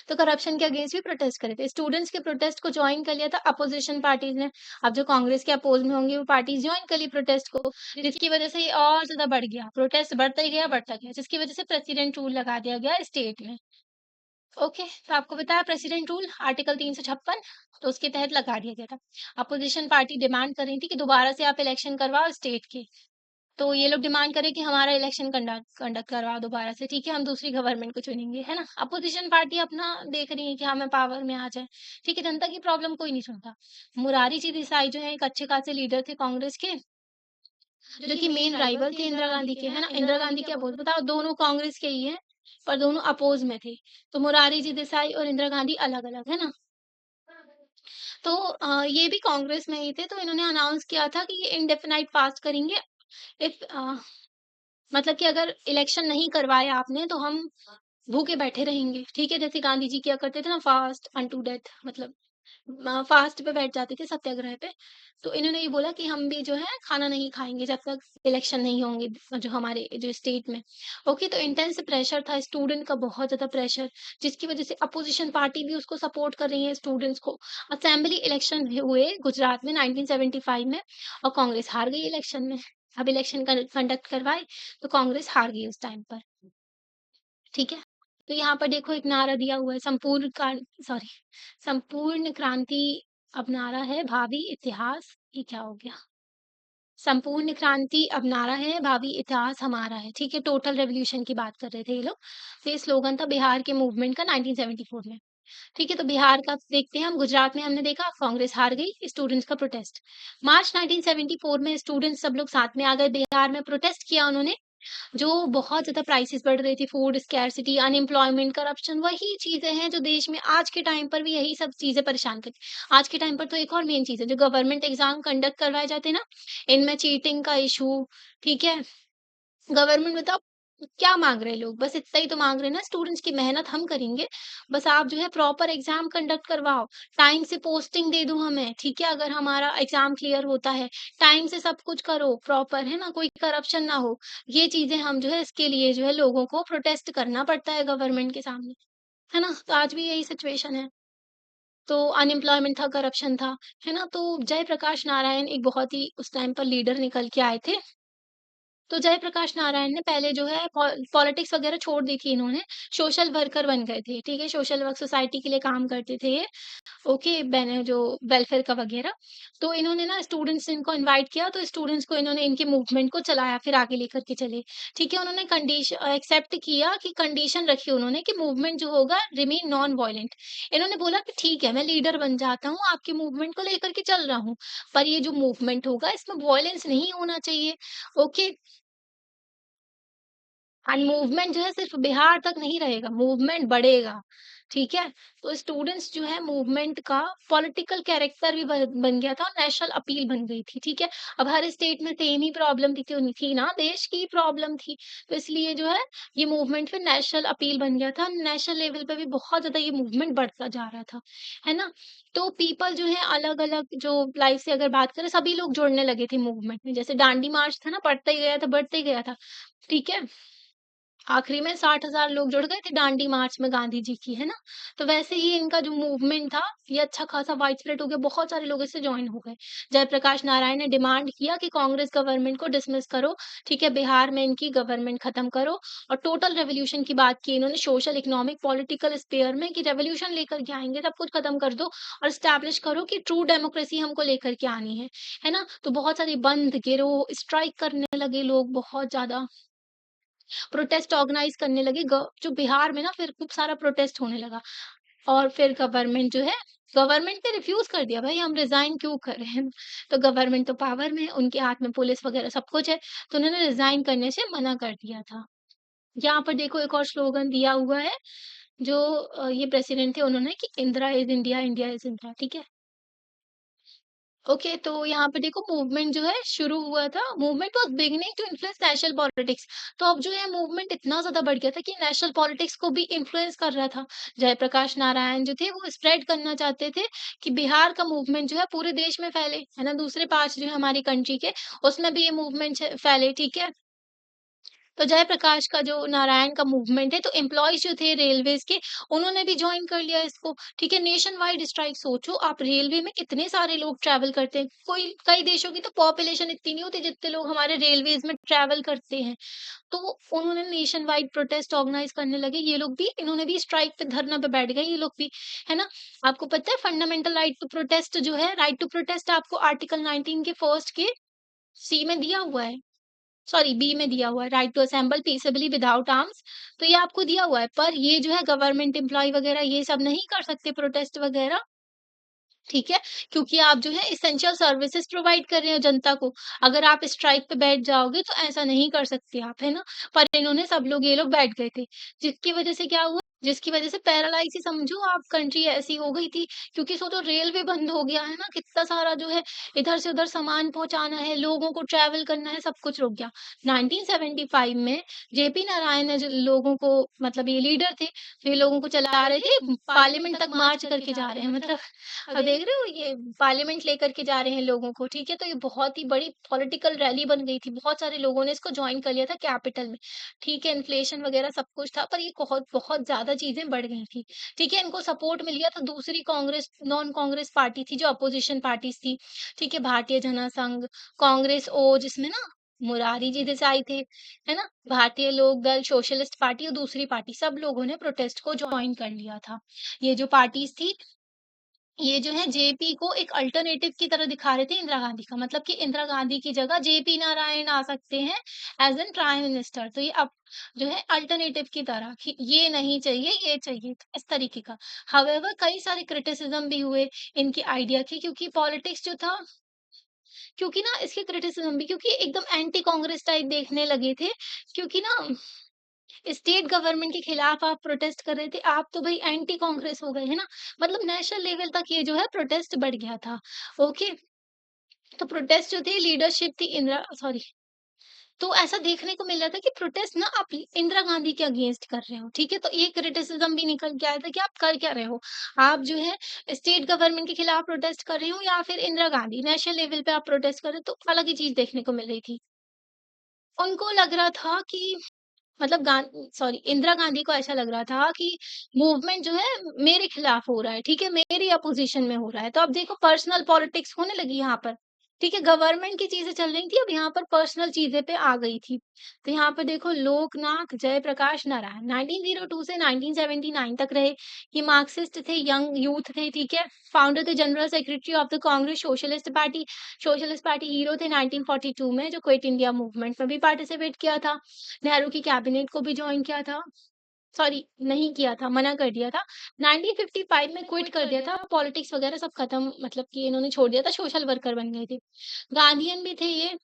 तो करप्शन के अगेंस्ट भी प्रोटेस्ट करे थे। स्टूडेंट्स के प्रोटेस्ट को जॉइन कर लिया था अपोज़िशन पार्टीज़ ने। अब जो कांग्रेस के अपोज़ में होंगे वो पार्टीज़ जॉइन कर ली प्रोटेस्ट को, जिसकी वजह से ये और ज़्यादा बढ़ गया। प्रोटेस्ट बढ़ता गया, जिसकी वजह से प्रेसिडेंट रूल लगा दिया गया स्टेट में। ओके, तो आपको बताया प्रेसिडेंट रूल आर्टिकल 356 तो उसके तहत लगा दिया गया था। अपोज़िशन पार्टी डिमांड कर रही थी कि दोबारा से आप इलेक्शन करवाओ स्टेट के। तो ये लोग डिमांड करें कि हमारा इलेक्शन कंडक्ट कंडक्ट करवाओ दोबारा से, ठीक है? हम दूसरी गवर्नमेंट को चुनेंगे, है ना? अपोज़िशन पार्टी अपना देख रही है कि हमें पावर में आ जाए, ठीक है? जनता की प्रॉब्लम कोई नहीं सुनता। मुरारी जी देसाई जो हैं एक अच्छे खासे लीडर थे कांग्रेस के, जो कि मेन राइवल थे इंदिरा गांधी के, है ना? इंदिरा गांधी के अपोज़ बताओ दोनों कांग्रेस के ही हैं, पर दोनों अपोज़ में थे। तो मुरारी जी देसाई और इंदिरा गांधी अलग-अलग, है ना? तो ये भी कांग्रेस में ही थे, तो इन्होंने अनाउंस किया था कि ये इंडेफिनाइट फास्ट करेंगे इफ मतलब कि अगर इलेक्शन नहीं करवाया आपने तो हम भूखे बैठे रहेंगे, ठीक है? जैसे गांधी जी किया करते थे ना फास्ट अनटू डेथ मतलब फास्ट पे बैठ जाते थे सत्याग्रह पे। तो इन्होंने ये बोला कि हम भी जो है खाना नहीं खाएँगे जब तक इलेक्शन नहीं होंगे जो हमारे जो स्टेट में। ओके, तो इंटेंस प्रेशर था स्टूडेंट का बहुत ज़्यादा प्रेशर, जिसकी वज़ह से अपोज़िशन पार्टी भी उसको सपोर्ट कर रही है स्टूडेंट्स को। असेंबली इलेक्शन हुए गुजरात में 1975 में और कांग्रेस हार गई इलेक्शन में। अब इलेक्शन कंडक्ट करवाए तो कांग्रेस हार गई उस टाइम पर, ठीक है? तो यहाँ पर देखो एक नारा दिया हुआ है संपूर्ण क्रांति अब नारा है भावी इतिहास ये क्या हो गया? संपूर्ण क्रांति अब नारा है, भावी इतिहास हमारा है, ठीक है? टोटल रिवॉल्यूशन की बात कर रहे थे ये लोग। तो ये स्लोगन था बिहार के मूवमेंट का 1974 में, ठीक है? तो बिहार का देखते हैं हम, गुजरात में हमने देखा कांग्रेस हार गई, स्टूडेंट्स का प्रोटेस्ट। मार्च 1974 में स्टूडेंट्स सब लोग साथ में आ गए, बिहार में प्रोटेस्ट किया उन्होंने जो बहुत ज़्यादा प्राइसेज़ बढ़ रही थी, फूड स्कैर्सिटी, अनएम्प्लॉयमेंट, करप्शन वही चीज़ें हैं जो देश में आज के टाइम पर भी यही सब चीज़ें परेशान करती हैं। आज के टाइम पर तो एक और मेन चीज़ है, जो गवर्नमेंट एग्ज़ाम कंडक्ट करवाए जाते हैं ना, इनमें चीटिंग का इश्यू, ठीक है? गवर्नमेंट बताओ क्या माँग रहे हैं लोग? बस इतना ही तो माँग रहे हैं ना स्टूडेंट्स की मेहनत हम करेंगे, बस आप जो है प्रॉपर एग्ज़ाम कंडक्ट करवाओ, टाइम से पोस्टिंग दे दो हमें, ठीक है? अगर हमारा एग्ज़ाम क्लियर होता है, टाइम से सब कुछ करो प्रॉपर, है ना? कोई करप्शन ना हो। ये चीज़ें हम जो है इसके लिए जो है लोगों को प्रोटेस्ट करना पड़ता है गवर्नमेंट के सामने, है ना? तो आज भी यही सिचुएशन है। तो अनएम्प्लॉयमेंट था, करप्शन था, है ना? तो जयप्रकाश नारायण एक बहुत ही उस टाइम पर लीडर निकल के आए थे। तो जयप्रकाश नारायण ने पहले जो है पॉलिटिक्स वगैरह छोड़ दी थी इन्होंने, सोशल वर्कर बन गए थे, ठीक है? सोशल वर्क सोसाइटी के लिए काम करते थे ये, ओके, मैंने जो वेलफेयर का वगैरह। तो इन्होंने ना स्टूडेंट्स इनको इनवाइट किया, तो स्टूडेंट्स को इन्होंने इनके मूवमेंट को चलाया, फिर आगे लेकर के चले, ठीक है? उन्होंने एक्सेप्ट किया कि कंडीशन रखी उन्होंने कि मूवमेंट जो होगा रिमेन नॉन वायलेंट। इन्होंने बोला कि ठीक है, मैं लीडर बन जाता हूँ, आपके मूवमेंट को लेकर के चल रहा हूँ, पर ये जो मूवमेंट होगा इसमें वायलेंस नहीं होना चाहिए, ओके? एंड मूवमेंट जो है सिर्फ बिहार तक नहीं रहेगा, मूवमेंट बढ़ेगा, ठीक है? तो स्टूडेंट्स जो है मूवमेंट का पॉलिटिकल कैरेक्टर भी बन गया था और नेशनल अपील बन गई थी, ठीक है? अब हर स्टेट में सेम ही प्रॉब्लम थी ना, देश की प्रॉब्लम थी, तो इसलिए जो है ये मूवमेंट फिर नेशनल अपील बन गया था, नेशनल लेवल पे भी बहुत ज़्यादा ये मूवमेंट बढ़ता जा रहा था, है ना? तो पीपल जो है अलग-अलग जो लाइफ से अगर बात करें सभी लोग जुड़ने लगे थे मूवमेंट में, जैसे दांडी मार्च था ना, बढ़ता ही गया था, बढ़ते ही गया था, ठीक है? आखिरी में 60,000 लोग जुड़ गए थे दांडी मार्च में गांधी जी की, है ना? तो वैसे ही इनका जो मूवमेंट था, ये अच्छा खासा वाइड स्प्रेड हो गया, बहुत सारे लोग इससे जॉइन हो गए। जयप्रकाश नारायण ने डिमांड किया कि कांग्रेस गवर्नमेंट को डिसमिस करो, ठीक है? बिहार में इनकी गवर्नमेंट खत्म करो और टोटल रिवॉल्यूशन की बात की इन्होंने सोशल, इकोनॉमिक, पॉलिटिकल स्फीयर में कि रिवॉल्यूशन लेकर के आएँगे, सब कुछ खत्म कर दो और एस्टैब्लिश करो कि ट्रू डेमोक्रेसी हमको लेकर के आनी है ना? तो बहुत सारे बंद, गिरोह, स्ट्राइक करने लगे लोग बहुत ज़्यादा। प्रोटेस्ट ऑर्गेनाइज़ करने लगे ग जो बिहार में ना फिर खूब सारा प्रोटेस्ट होने लगा और फिर गवर्नमेंट ने रिफ्यूज़ कर दिया, भई हम रिज़ाइन क्यों कर रहे हैं? तो गवर्नमेंट तो पावर में है, उनके हाथ में पुलिस वगैरह सब कुछ है, तो उन्होंने रिज़ाइन करने से मना कर दिया था। यहाँ पर देखो एक और स्लोगन दिया हुआ है, जो ये प्रेसिडेंट थे उन्होंने कि Indira is India, India is Indira, ठीक है? ओके, तो यहाँ पे देखो मूवमेंट जो है शुरू हुआ था, movement was beginning to influence national politics. तो अब जो है मूवमेंट इतना ज़्यादा बढ़ गया था कि नेशनल पॉलिटिक्स को भी इन्फ्लुएंस कर रहा था। जयप्रकाश नारायण जो थे वो स्प्रेड करना चाहते थे कि बिहार का मूवमेंट जो है पूरे देश में फैले, है ना? दूसरे पार्ट्स जो है हमारी कंट्री के, उसमें भी ये मूवमेंट फैले, ठीक है? तो जयप्रकाश का जो नारायण का मूवमेंट है, तो एम्प्लॉइज़ जो थे रेलवेज़ के, उन्होंने भी जॉइन कर लिया इसको, ठीक है? नेशन वाइड स्ट्राइक सोचो आप रेलवे में कितने सारे लोग ट्रैवल करते हैं। कोई कई देशों की तो पॉपुलेशन इतनी नहीं होती जितने लोग हमारे रेलवेज़ में ट्रैवल करते हैं। तो उन्होंने नेशन वाइड प्रोटेस्ट ऑर्गनाइज़ करने लगे, ये लोग भी इन्होंने भी स्ट्राइक पे धरना पे बैठ गए ये लोग भी, है ना? आपको पता है फंडामेंटल राइट टू प्रोटेस्ट जो है, राइट टू प्रोटेस्ट आपको आर्टिकल 19 के फर्स्ट के सी में दिया हुआ है। सॉरी बी में दिया हुआ है right to assemble peacefully without arms तो ये आपको दिया हुआ है पर ये जो है गवर्नमेंट एम्प्लॉयी वगैरह ये सब नहीं कर सकते प्रोटेस्ट वगैरह ठीक है क्योंकि आप जो है एसेंशियल सर्विसेज प्रोवाइड कर रहे हो जनता को अगर आप स्ट्राइक पे बैठ जाओगे तो ऐसा नहीं कर सकते आप है ना पर इन्होंने सब लोग ये लोग बैठ गए थे जिसकी वजह से क्या हुआ जिसकी वजह से पैरालाइज ही समझो आप कंट्री ऐसी हो गई थी क्योंकि सोचो रेलवे बंद हो गया है ना कितना सारा जो है इधर से उधर सामान पहुंचाना है लोगों को ट्रैवल करना है सब कुछ रुक गया 1975 में जेपी नारायण ने जो लोगों को मतलब ये लीडर थे तो ये लोगों को चला रहे थे पार्लियामेंट तक मार्च करके जा रहे हैं मतलब अब देख रहे हो ये पार्लियामेंट लेकर के जा रहे हैं लोगों को ठीक है तो ये बहुत ही बड़ी पॉलिटिकल रैली बन गई थी बहुत सारे लोगों ने इसको ज्वाइन कर लिया था कैपिटल में ठीक है इन्फ्लेशन वगैरह सब कुछ था पर ये बहुत बहुत ज्यादा चीजें बढ़ गई थी ठीक है इनको सपोर्ट मिल गया था दूसरी कांग्रेस नॉन कांग्रेस पार्टी थी जो अपोजिशन पार्टीज थी ठीक है भारतीय जनसंघ कांग्रेस ओ जिसमें ना मुरारी जी देसाई थे है ना भारतीय लोक दल सोशलिस्ट पार्टी और दूसरी पार्टी सब लोगों ने प्रोटेस्ट को ज्वाइन कर लिया था ये जो पार्टीज थी ये जो है जेपी को एक अल्टरनेटिव की तरह दिखा रहे थे इंदिरा गांधी का मतलब कि इंदिरा गांधी की जगह जेपी नारायण आ सकते हैं एज एन प्राइम मिनिस्टर तो ये अब जो है अल्टरनेटिव की तरह कि ये नहीं चाहिए ये चाहिए तो इस तरीके का हावेवर कई सारे क्रिटिसिज्म भी हुए इनके आइडिया के क्योंकि पॉलिटिक्स जो था क्योंकि ना इसके क्रिटिसिज्म भी क्योंकि एकदम एंटी कांग्रेस टाइप देखने लगे थे क्योंकि ना स्टेट गवर्नमेंट के खिलाफ आप प्रोटेस्ट कर रहे थे, आप तो भई एंटी कांग्रेस हो गए, है ना? मतलब नेशनल लेवल तक ये जो है प्रोटेस्ट बढ़ गया था। ओके, तो प्रोटेस्ट जो थे लीडरशिप थी इंदिरा सॉरी तो ऐसा देखने को मिल रहा था कि प्रोटेस्ट ना आप इंदिरा गांधी के अगेंस्ट कर रहे हो, ठीक है? तो ये क्रिटिसिज्म भी निकल के आया था कि आप कर क्या रहे हो? आप जो है स्टेट गवर्नमेंट के खिलाफ प्रोटेस्ट कर रहे हो या फिर इंदिरा गांधी नेशनल लेवल पे आप प्रोटेस्ट कर रहे हो, तो अलग ही चीज़ देखने को मिल रही थी। उनको लग रहा था कि मतलब सॉरी इंदिरा गांधी को ऐसा लग रहा था कि मूवमेंट जो है मेरे खिलाफ हो रहा है, ठीक है? मेरी अपोज़िशन में हो रहा है। तो अब देखो पर्सनल पॉलिटिक्स होने लगी यहाँ पर, ठीक है? गवर्नमेंट की चीज़ें चल रही थी, अब यहाँ पर पर्सनल चीज़ें पे आ गई थी। तो यहाँ पर देखो लोकनाथ जयप्रकाश नारायण 1902 से 1979 तक रहे। ये मार्क्सिस्ट थे, यंग यूथ थे, ठीक है? फाउंडर थे, general secretary of the Congress socialist party hero थे 1942 में जो क्विट इंडिया मूवमेंट में भी पार्टिसिपेट किया था। नेहरू की कैबिनेट को भी जॉइन किया था। सॉरी नहीं किया था, मना कर दिया था। 1955 में क्विट कर दिया था, पॉलिटिक्स वगैरह सब खत्म मतलब कि इन्होंने छोड़ दिया था, सोशल वर्कर बन गए थे। गांधीयन भी थे ये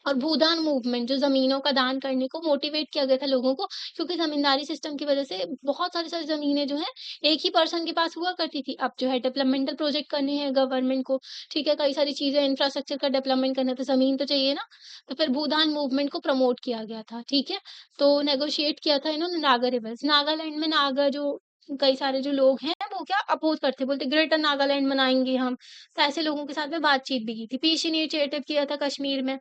और भूदान मूवमेंट जो ज़मीनों का दान करने को मोटिवेट किया गया था लोगों को, क्योंकि ज़मींदारी सिस्टम की वज़ह से बहुत सारी ज़मीनें जो हैं, एक ही पर्सन के पास हुआ करती थी। अब जो है डेवलपमेंटल प्रोजेक्ट करने हैं गवर्नमेंट को, ठीक है? कई सारी चीज़ें इंफ्रास्ट्रक्चर का डेवलपमेंट करना है, तो ज़मीन तो चाहिए ना? तो फिर भूदान मूवमेंट को प्रमोट किया गया था, ठीक है? तो नेगोशिएट किया था इन्होंने नागा रिवर्स, नागालैंड में नागा जो कई सारे जो लोग हैं वो क्या अपोज़ करते, बोलते ग्रेटर नागालैंड बनाएँगे हम। तो ऐसे लोगों के साथ में बातचीत भी की थी। पीस इनिशिएटिव किया था कश्मीर में।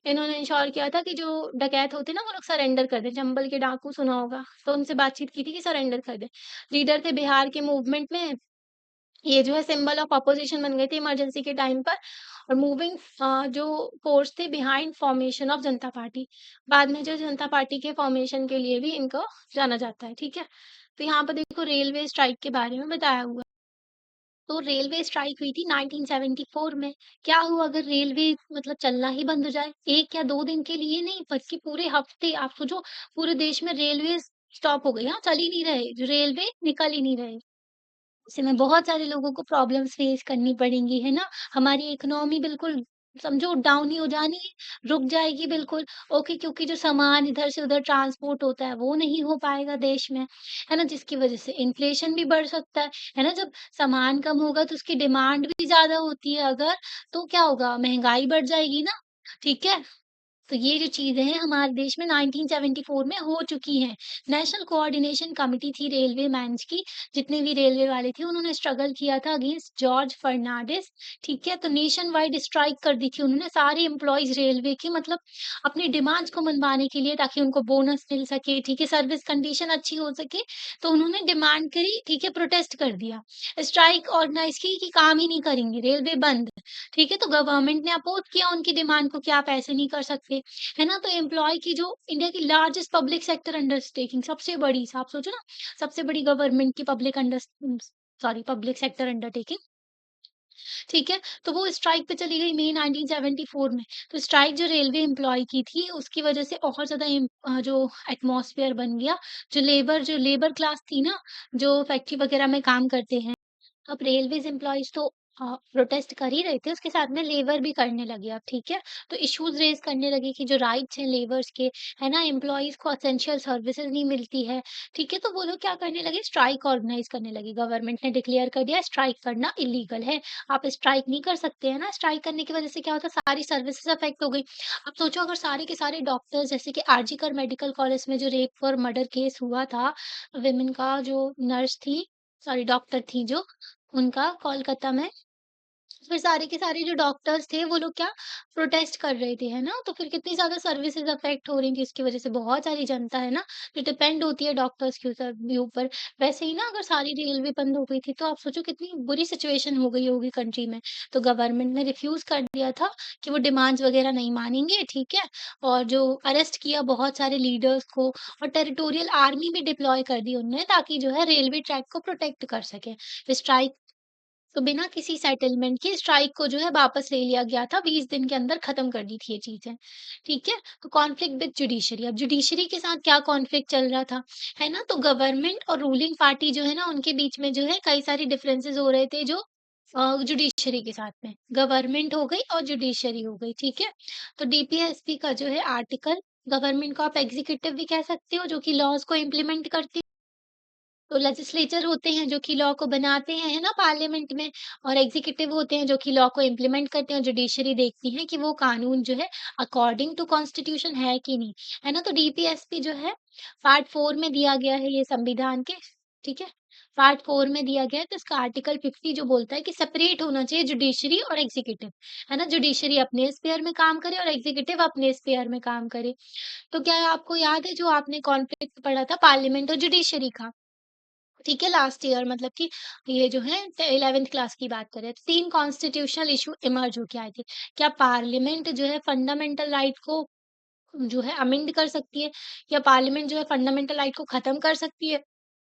इन्होंने इंश्योर किया था कि जो डकैत होते हैं ना वो लोग सरेंडर कर दें। चंबल के डाकू सुना होगा, तो उनसे बातचीत की थी कि सरेंडर कर दें। लीडर थे बिहार के मूवमेंट में, ये जो है सिंबल ऑफ अपोज़िशन बन गए थे इमरजेंसी के टाइम पर। और मूविंग जो फ़ोर्स थे behind formation of Janata party. बाद में जो जनता पार्टी के फ़ॉर्मेशन के लिए भी इनको जाना जाता है, ठीक है? तो यहाँ पर देखो रेलवे स्ट्राइक के बारे में बताया हुआ है। तो रेलवे स्ट्राइक हुई थी 1974 में। क्या हुआ अगर रेलवे मतलब चलना ही बंद हो जाए? 1 या 2 दिन के लिए नहीं बल्कि पूरे हफ़्ते, आप सोचो पूरे देश में रेलवे स्टॉप हो गई, हाँ, चल ही नहीं रहे, जो रेलवे निकल ही नहीं रहे। ऐसे में बहुत सारे लोगों को प्रॉब्लम्स फेस करनी पड़ेंगी, है ना? हमारी इकोनॉमी बिल्कुल समझो डाउन ही हो जानी है, रुक जाएगी बिल्कुल। ओके, क्योंकि जो सामान इधर से उधर ट्रांसपोर्ट होता है, वो नहीं हो पाएगा देश में, है ना? जिसकी वज़ह से इन्फ्लेशन भी बढ़ सकता है ना? जब सामान कम होगा तो उसकी डिमांड भी ज़्यादा होती है अगर, तो क्या होगा? महँगाई बढ़ जाएगी ना, ठीक है? तो ये जो चीज़ें हैं हमारे देश में 1974 में हो चुकी हैं। नेशनल कोऑर्डिनेशन कमिटी थी रेलवे मैन्स की, जितने भी रेलवे वाले थे उन्होंने स्ट्रगल किया था अगेंस्ट जॉर्ज फर्नांडिस, ठीक है? तो नेशन वाइड स्ट्राइक कर दी थी उन्होंने सारे एम्प्लॉइज़ रेलवे के, मतलब अपनी डिमांड्स को मनवाने के लिए, ताकि उनको बोनस मिल सके, ठीक है? सर्विस कंडीशन अच्छी हो सके, तो उन्होंने डिमांड करी, ठीक है? प्रोटेस्ट कर दिया। स्ट्राइक ऑर्गनाइज़ की कि काम ही नहीं करेंगे, रेलवे बंद। ठीक है, तो गवर्नमेंट ने अपोज़ किया उनकी डिमांड को कि आप ऐसे नहीं कर सकते, है ना? तो एम्प्लॉयी की जो इंडिया की लार्जेस्ट पब्लिक सेक्टर अंडरटेकिंग, सबसे बड़ी, आप सोचो ना, सबसे बड़ी गवर्नमेंट की पब्लिक सेक्टर अंडरटेकिंग, ठीक है? तो वो स्ट्राइक पे चली गई मई 1974 में। तो स्ट्राइक जो रेलवे एम्प्लॉयी की थी उसकी वज़ह से और ज़्यादा जो एटमॉस्फियर बन गया, जो लेबर क्लास थी ना, जो फैक्ट्री वग़ैरह में काम करते हैं, अब रेलवेज़ एम्प्लॉइज़ तो प्रोटेस्ट कर ही रहे थे, उसके साथ में लेबर भी करने लगे अब, ठीक है? तो इश्यूज़ रेज़ करने लगे कि जो राइट्स हैं लेबर्स के, है ना? एम्प्लॉइज़ को एसेंशियल सर्विसेज़ नहीं मिलती है, ठीक है? तो वो लोग क्या करने लगे, स्ट्राइक ऑर्गनाइज़ करने लगे। गवर्नमेंट ने डिक्लेयर कर दिया स्ट्राइक करना इल्लीगल है, आप स्ट्राइक नहीं कर सकते, है ना? स्ट्राइक करने की वज़ह से क्या होता है, सारी सर्विसेज़ अफ़ेक्ट हो गई। अब सोचो अगर सारे के सारे डॉक्टर्स, जैसे कि आरजी कर मेडिकल कॉलेज में जो रेप और मर्डर केस हुआ था, विमेन का, जो नर्स थी, सॉरी डॉक्टर थी जो, उनका कोलकाता में, फिर सारे के सारे जो डॉक्टर्स थे वो लोग क्या प्रोटेस्ट कर रहे थे, है ना? तो फिर कितनी ज़्यादा सर्विसेज़ अफ़ेक्ट हो रही थी इसकी वज़ह से, बहुत सारी जनता है ना, जो डिपेंड होती है डॉक्टर्स के ऊपर। वैसे ही ना अगर सारी रेलवे बंद हो गई थी तो आप सोचो कितनी बुरी सिचुएशन हो गई होगी कंट्री में। तो गवर्नमेंट ने रिफ्यूज़ कर दिया था कि वो डिमांड्स वग़ैरह नहीं मानेंगे, ठीक है? और जो अरेस्ट किया बहुत सारे लीडर्स को, और टेरिटोरियल आर्मी भी डिप्लॉय कर दी उन्होंने, ताकि जो है रेलवे ट्रैक को प्रोटेक्ट कर सकें। स्ट्राइक तो बिना किसी सेटलमेंट के स्ट्राइक को जो है वापस ले लिया गया था, 20 दिन के अंदर खत्म कर दी थी ये चीज़ें, ठीक है? तो कॉन्फ्लिक्ट विद जुडिशरी, अब जुडिशरी के साथ क्या कॉन्फ्लिक्ट चल रहा था, है ना? तो गवर्नमेंट और रूलिंग पार्टी जो है ना, उनके बीच में जो है कई सारे डिफरेंसेस हो रहे थे, जो जुडिशरी के साथ में, गवर्नमेंट हो गई और जुडिशरी हो गई, ठीक है? तो डीपीएसपी का जो है आर्टिकल, गवर्नमेंट को आप एग्जीक्यूटिव भी कह सकते हो, जो कि लॉज़ को इम्प्लीमेंट करती, तो लेजिस्लेचर होते हैं जो कि लॉ को बनाते हैं, है ना, पार्लियामेंट में, और एग्जीक्यूटिव होते हैं जो कि लॉ को इम्प्लीमेंट करते हैं, जुडिशरी देखती है कि वो कानून जो है अकॉर्डिंग टू कॉन्स्टिट्यूशन है कि नहीं, है ना? तो डीपीएसपी जो है पार्ट 4 में दिया गया है ये संविधान के, ठीक है? पार्ट 4 में दिया गया है, तो इसका आर्टिकल 50 जो बोलता है कि सेपरेट होना चाहिए जुडिशरी और एग्जीक्यूटिव, है ना? जुडिशरी अपने स्फीयर में काम करे और एग्जीक्यूटिव अपने स्फीयर में काम करे। तो क्या आपको याद है जो आपने कॉन्फ्लिक्ट पढ़ा था पार्लियामेंट और जुडिशरी का? ठीक है, लास्ट ईयर, मतलब कि ये जो है 11th क्लास की बात करें तो 3 कॉन्स्टिट्यूशनल इश्यू इमर्ज होके आए थे। क्या पार्लियामेंट जो है फंडामेंटल राइट को जो है अमेंड कर सकती है, या पार्लियामेंट जो है फंडामेंटल राइट को खत्म कर सकती है?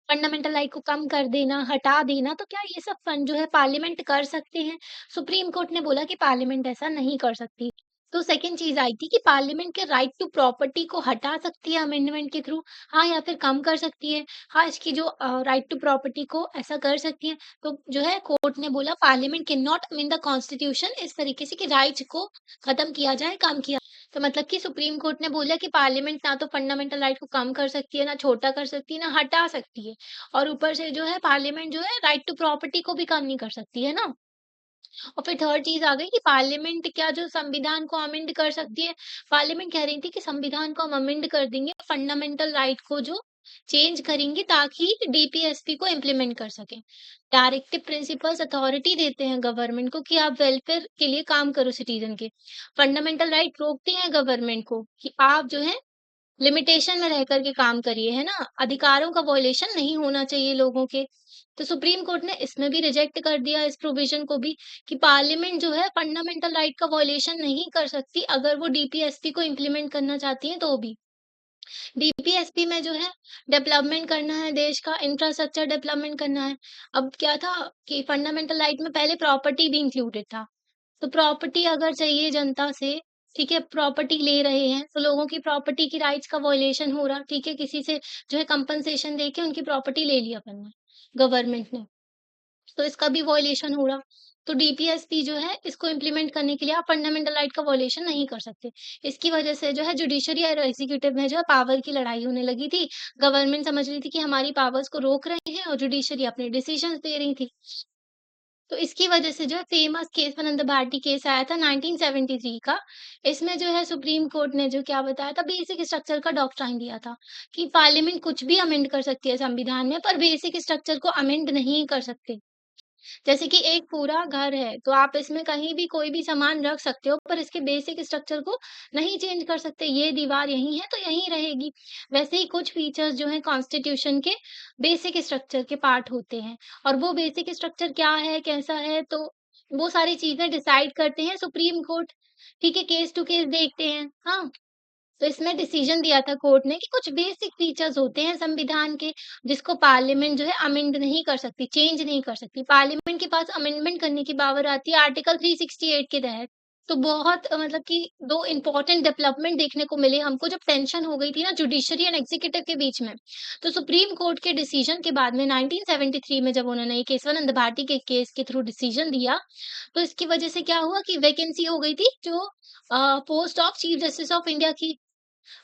फंडामेंटल राइट को कम कर देना, हटा देना, तो क्या ये सब फन जो है पार्लियामेंट कर सकते हैं? सुप्रीम कोर्ट ने बोला कि पार्लियामेंट ऐसा नहीं कर सकती। तो सेकंड चीज़ आई थी कि पार्लियामेंट के राइट टू प्रॉपर्टी को हटा सकती है अमेंडमेंट के थ्रू, हाँ, या फिर कम कर सकती है। हाँ, इसकी जो राइट टू प्रॉपर्टी को ऐसा कर सकती है। तो जो है कोर्ट ने बोला parliament can not amend the constitution इस तरीके से कि राइट्स को खत्म किया जाए, कम किया, तो मतलब कि सुप्रीम कोर्ट ने बोला कि पार्लियामेंट ना तो फंडामेंटल राइट को कम कर सकती है, ना छोटा कर सकती है, ना हटा सकती है। और ऊपर से जो है पार्लियामेंट जो है राइट टू प्रॉपर्टी को भी कम नहीं कर सकती, है ना? और फिर थर्ड चीज़ आ गई कि पार्लियामेंट क्या जो संविधान को अमेंड कर सकती है? पार्लियामेंट कह रही थी कि संविधान को हम अमेंड कर देंगे फंडामेंटल राइट को जो चेंज करेंगे ताकि डीपीएसपी को इम्प्लीमेंट कर सकें। डायरेक्टिव प्रिंसिपल्स अथॉरिटी देते हैं गवर्नमेंट को कि आप वेलफेयर के लिए काम करो सिटीजन के। फंडामेंटल राइट रोकते हैं गवर्नमेंट को कि आप जो है लिमिटेशन में रह कर के काम करिए, है ना? अधिकारों का वॉयलेशन नहीं होना चाहिए लोगों के। तो सुप्रीम कोर्ट ने इसमें भी रिजेक्ट कर दिया इस प्रोविज़न को भी कि पार्लियामेंट जो है फंडामेंटल राइट का वॉयलेशन नहीं कर सकती अगर वो डीपीएसपी को इम्प्लीमेंट करना चाहती है तो भी। डीपीएसपी में जो है डेवलपमेंट करना है देश का, इंफ्रास्ट्रक्चर डेवलपमेंट करना है। अब क्या था कि फंडामेंटल राइट में पहले प्रॉपर्टी भी इंक्लूडेड था। तो प्रॉपर्टी अगर चाहिए जनता से, ठीक है, प्रॉपर्टी ले रहे हैं, तो लोगों की प्रॉपर्टी की राइट्स का वॉयलेशन हो रहा, ठीक है, किसी से जो है कंपनसेशन देके उनकी प्रॉपर्टी ले लिया करना, गवर्नमेंट ने। तो इसका भी वॉयलेशन हो रहा। तो डीपीएसपी जो है इसको इम्प्लीमेंट करने के लिए आप फंडामेंटल राइट का वॉयलेशन नहीं कर सकते। इसकी वजह से जो है जुडिशरी और एग्जीक्यूटिव में जो है पावर की लड़ाई होने लगी थी। गवर्नमेंट समझ रही थी कि हमारी पावर्स को रोक रहे हैं और जुडिशरी अपने डिसीजंस दे रही थी। तो इसकी वजह से जो है फेमस केस आनंद भारती केस आया था 1973 का। इसमें जो है सुप्रीम कोर्ट ने जो क्या बताया था बेसिक स्ट्रक्चर का डॉक्ट्राइन दिया था कि पार्लियामेंट कुछ भी अमेंड कर सकती है संविधान में पर बेसिक स्ट्रक्चर को अमेंड नहीं कर सकते। जैसे कि एक पूरा घर है, तो आप इसमें कहीं भी कोई भी सामान रख सकते हो, पर इसके बेसिक स्ट्रक्चर को नहीं चेंज कर सकते। ये दीवार यहीं है, तो यहीं रहेगी। वैसे ही कुछ फीचर्स जो हैं कॉन्स्टिट्यूशन के बेसिक स्ट्रक्चर के पार्ट होते हैं और वो बेसिक स्ट्रक्चर क्या है, कैसा है, तो वो सारी चीज़ें डिसाइड करते हैं सुप्रीम कोर्ट। ठीक है, केस टू केस देखते हैं। हाँ। तो इसमें डिसीजन दिया था कोर्ट ने कि कुछ बेसिक फीचर्स होते हैं संविधान के, जिसको पार्लियामेंट जो है अमेंड नहीं कर सकती, चेंज नहीं कर सकती। पार्लियामेंट के पास अमेंडमेंट करने की पावर आती है आर्टिकल 368 के तहत। तो बहुत मतलब कि 2 इम्पोर्टेंट डेवलपमेंट देखने को मिले हमको जब टेंशन हो गई थी ना जुडिशरी एंड एग्जीक्यूटिव के बीच में। तो सुप्रीम कोर्ट के डिसीजन के बाद में 1973 में जब उन्होंने ये केशवानंद भारती के केस के थ्रू डिसीजन दिया, तो इसकी वजह से क्या हुआ कि वैकेंसी हो गई थी जो post of chief justice of India की।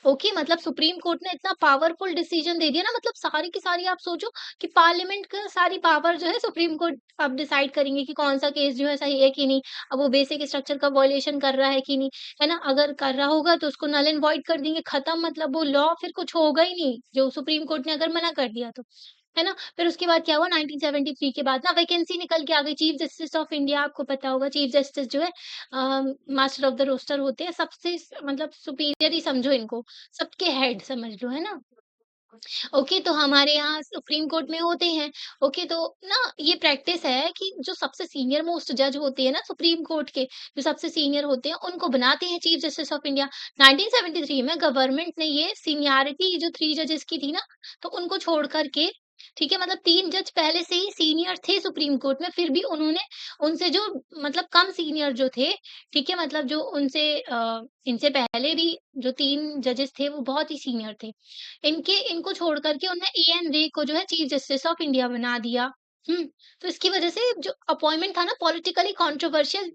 ओके, मतलब सुप्रीम कोर्ट ने इतना पावरफुल डिसीजन दे दिया ना, मतलब सारी की सारी आप सोचो कि पार्लियामेंट का सारी पावर जो है सुप्रीम कोर्ट अब डिसाइड करेंगे कि कौन सा केस जो है सही है कि नहीं। अब वो बेसिक स्ट्रक्चर का वॉयलेशन कर रहा है कि नहीं, है ना? अगर कर रहा होगा तो उसको नल एंड वॉइड कर देंगे, खत्म, मतलब वो लॉ फिर कुछ होगा ही नहीं जो सुप्रीम कोर्ट ने अगर मना कर दिया तो, है ना? फिर उसके बाद क्या हुआ 1973 के बाद ना वैकेंसी निकल के आ गई चीफ जस्टिस ऑफ इंडिया। आपको पता होगा चीफ जस्टिस जो है मास्टर ऑफ द रोस्टर होते हैं, सबसे मतलब सुपीरियर ही समझो इनको, सबके हेड समझ लो, है ना? ओके, तो हमारे यहाँ सुप्रीम कोर्ट में होते हैं। ओके, तो ना ये प्रैक्टिस है कि जो सबसे सीनियर मोस्ट जज होते हैं ना सुप्रीम कोर्ट के, जो सबसे सीनियर होते हैं उनको बनाते हैं चीफ जस्टिस ऑफ इंडिया। 1973 में गवर्नमेंट ने ये सीनियरिटी जो 3 जजेस की थी ना, तो उनको छोड़ कर के, ठीक है, मतलब 3 जज पहले से ही सीनियर थे सुप्रीम कोर्ट में, फिर भी उन्होंने उनसे जो मतलब कम सीनियर जो थे, ठीक है, मतलब जो उनसे इनसे पहले भी जो 3 जजेस थे वो बहुत ही सीनियर थे। इनको छोड़ कर के उन्होंने एएन रे को जो है चीफ जस्टिस ऑफ इंडिया बना दिया। हुँ, तो इसकी वजह से जो अपॉइंटमेंट था ना पॉलिटिकली कंट्रोवर्शियल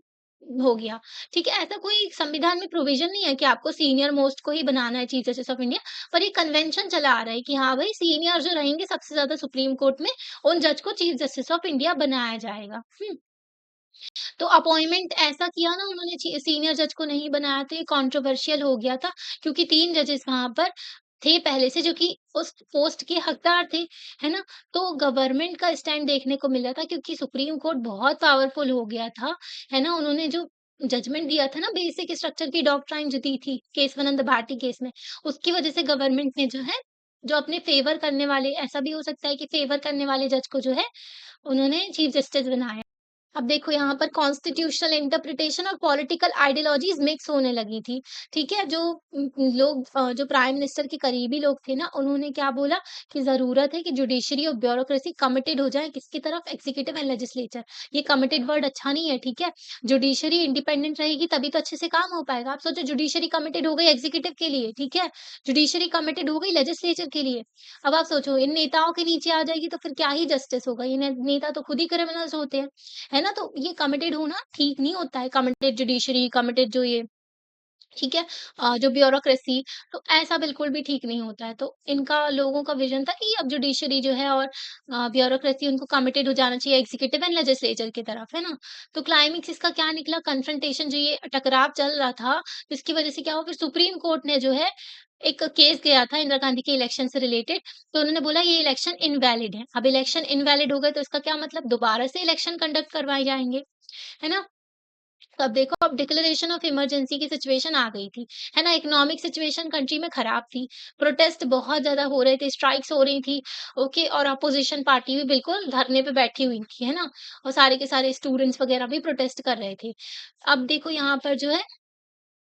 हो गया। ठीक है, ऐसा कोई संविधान में प्रोविज़न नहीं है कि आपको सीनियर मोस्ट को ही बनाना है चीफ जस्टिस ऑफ इंडिया, पर ये कन्वेंशन चला आ रहा है कि हाँ भाई सीनियर जो रहेंगे सबसे ज़्यादा सुप्रीम कोर्ट में, उन जज को चीफ जस्टिस ऑफ इंडिया बनाया जाएगा। तो अपॉइंटमेंट ऐसा किया ना उन्होंने सीनियर जज को नहीं बनाया, तो ये कंट्रोवर्शियल हो गया था क्योंकि 3 जजेस वहाँ पर थे पहले से जो कि उस पोस्ट के हकदार थे, है ना? तो गवर्नमेंट का स्टैंड देखने को मिला था क्योंकि सुप्रीम कोर्ट बहुत पावरफुल हो गया था, है ना? उन्होंने जो जजमेंट दिया था ना बेसिक स्ट्रक्चर की डॉक्ट्राइन जो दी थी केशवानंद भारती केस में, उसकी वजह से गवर्नमेंट ने जो है, जो अपने फेवर करने वाले, ऐसा भी हो सकता है कि फेवर करने वाले जज को जो है, उन्होंने चीफ जस्टिस बनाया। अब देखो यहाँ पर कॉन्स्टिट्यूशनल इंटरप्रिटेशन और पॉलिटिकल आइडियोलॉजीज़ मिक्स होने लगी थी, ठीक है? जो लोग जो प्राइम मिनिस्टर के करीबी लोग थे ना, उन्होंने क्या बोला कि ज़रूरत है कि जुडिशरी और ब्यूरोक्रेसी कमिटेड हो जाए किसकी तरफ? Executive and legislature. ये कमिटेड वर्ड अच्छा नहीं है, ठीक है? जुडिशरी इंडिपेंडेंट रहेगी तभी तो अच्छे से काम हो पाएगा। आप सोचो जुडिशरी कमिटेड हो गई एक्ज़ीक्यूटिव के लिए, ठीक है? जुडिशरी कमिटेड हो गई लेजिस्लेचर के लिए। अब आप सोचो इन नेताओं के नीचे आ जाएगी तो फिर क्या ही जस्टिस होगा? ये नेता तो खुद ही क्रिमिनल्स होते हैं। है ना? तो ये कमिटेड होना ठीक नहीं होता है, कमिटेड जुडिशरी, कमिटेड जो ये ठीक है? जो ब्यूरोक्रेसी तो ऐसा बिल्कुल भी ठीक नहीं होता है। तो इनका लोगों का विज़न था कि अब जुडिशरी जो है और ब्यूरोक्रेसी उनको कमिटेड हो जाना चाहिए एग्ज़ीक्यूटिव एंड लेजिस्लेचर की तरफ, है ना? तो क्लाइमेक्स इसका क्या निकला कन्फ्रंटेशन जो ये टकराव चल रहा था, इसकी वज़ह से क्या हुआ फिर सुप्रीम कोर्ट ने जो है एक केस गया था इंदिरा गांधी के इलेक्शन से रिलेटेड, तो उन्होंने बोला ये इलेक्शन इनवैलिड है। अब इलेक्शन इनवैलिड हो गए तो इसका क्या मतलब दोबारा से इलेक्शन कंडक्ट करवाए जाएँगे, है ना? तो अब देखो अब डिक्लेरेशन ऑफ इमरजेंसी की सिचुएशन आ गई थी, है ना? इकोनॉमिक सिचुएशन कंट्री में खराब थी, प्रोटेस्ट बहुत ज़्यादा हो रहे थे, स्ट्राइक्स हो रही थी, ओके? और अपोज़िशन पार्टी भी बिल्कुल धरने पे बैठी हुई थी, है ना? और सारे के सारे स्टूडेंट्स वगैरह भी प्रोटेस्ट कर रहे थे। अब देखो यहाँ पर जो है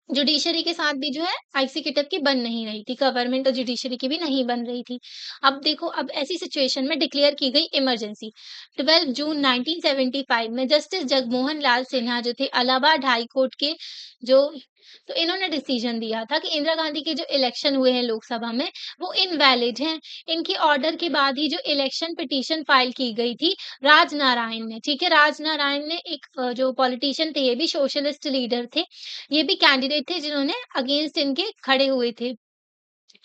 जुडिशरी के साथ भी जो है एग्जीक्यूटिव की बन नहीं रही थी, गवर्नमेंट और जुडिशरी की भी नहीं बन रही थी। अब देखो अब ऐसी सिचुएशन में डिक्लेयर की गई इमरजेंसी। 12 जून 1975 में जस्टिस जगमोहन लाल सिन्हा जो थे इलाहाबाद हाई कोर्ट के जो तो इन्होंने डिसीजन दिया था कि इंदिरा गांधी के जो इलेक्शन हुए हैं लोकसभा में वो इनवैलिड हैं। इनके ऑर्डर के बाद ही जो इलेक्शन पिटीशन फाइल की गई थी राजनारायण ने, ठीक है? राजनारायण ने एक जो पॉलिटिशियन थे ये भी सोशलिस्ट लीडर थे। ये भी कैंडिडेट थे जिन्होंने अगेंस्ट इनके खड़े हुए थे।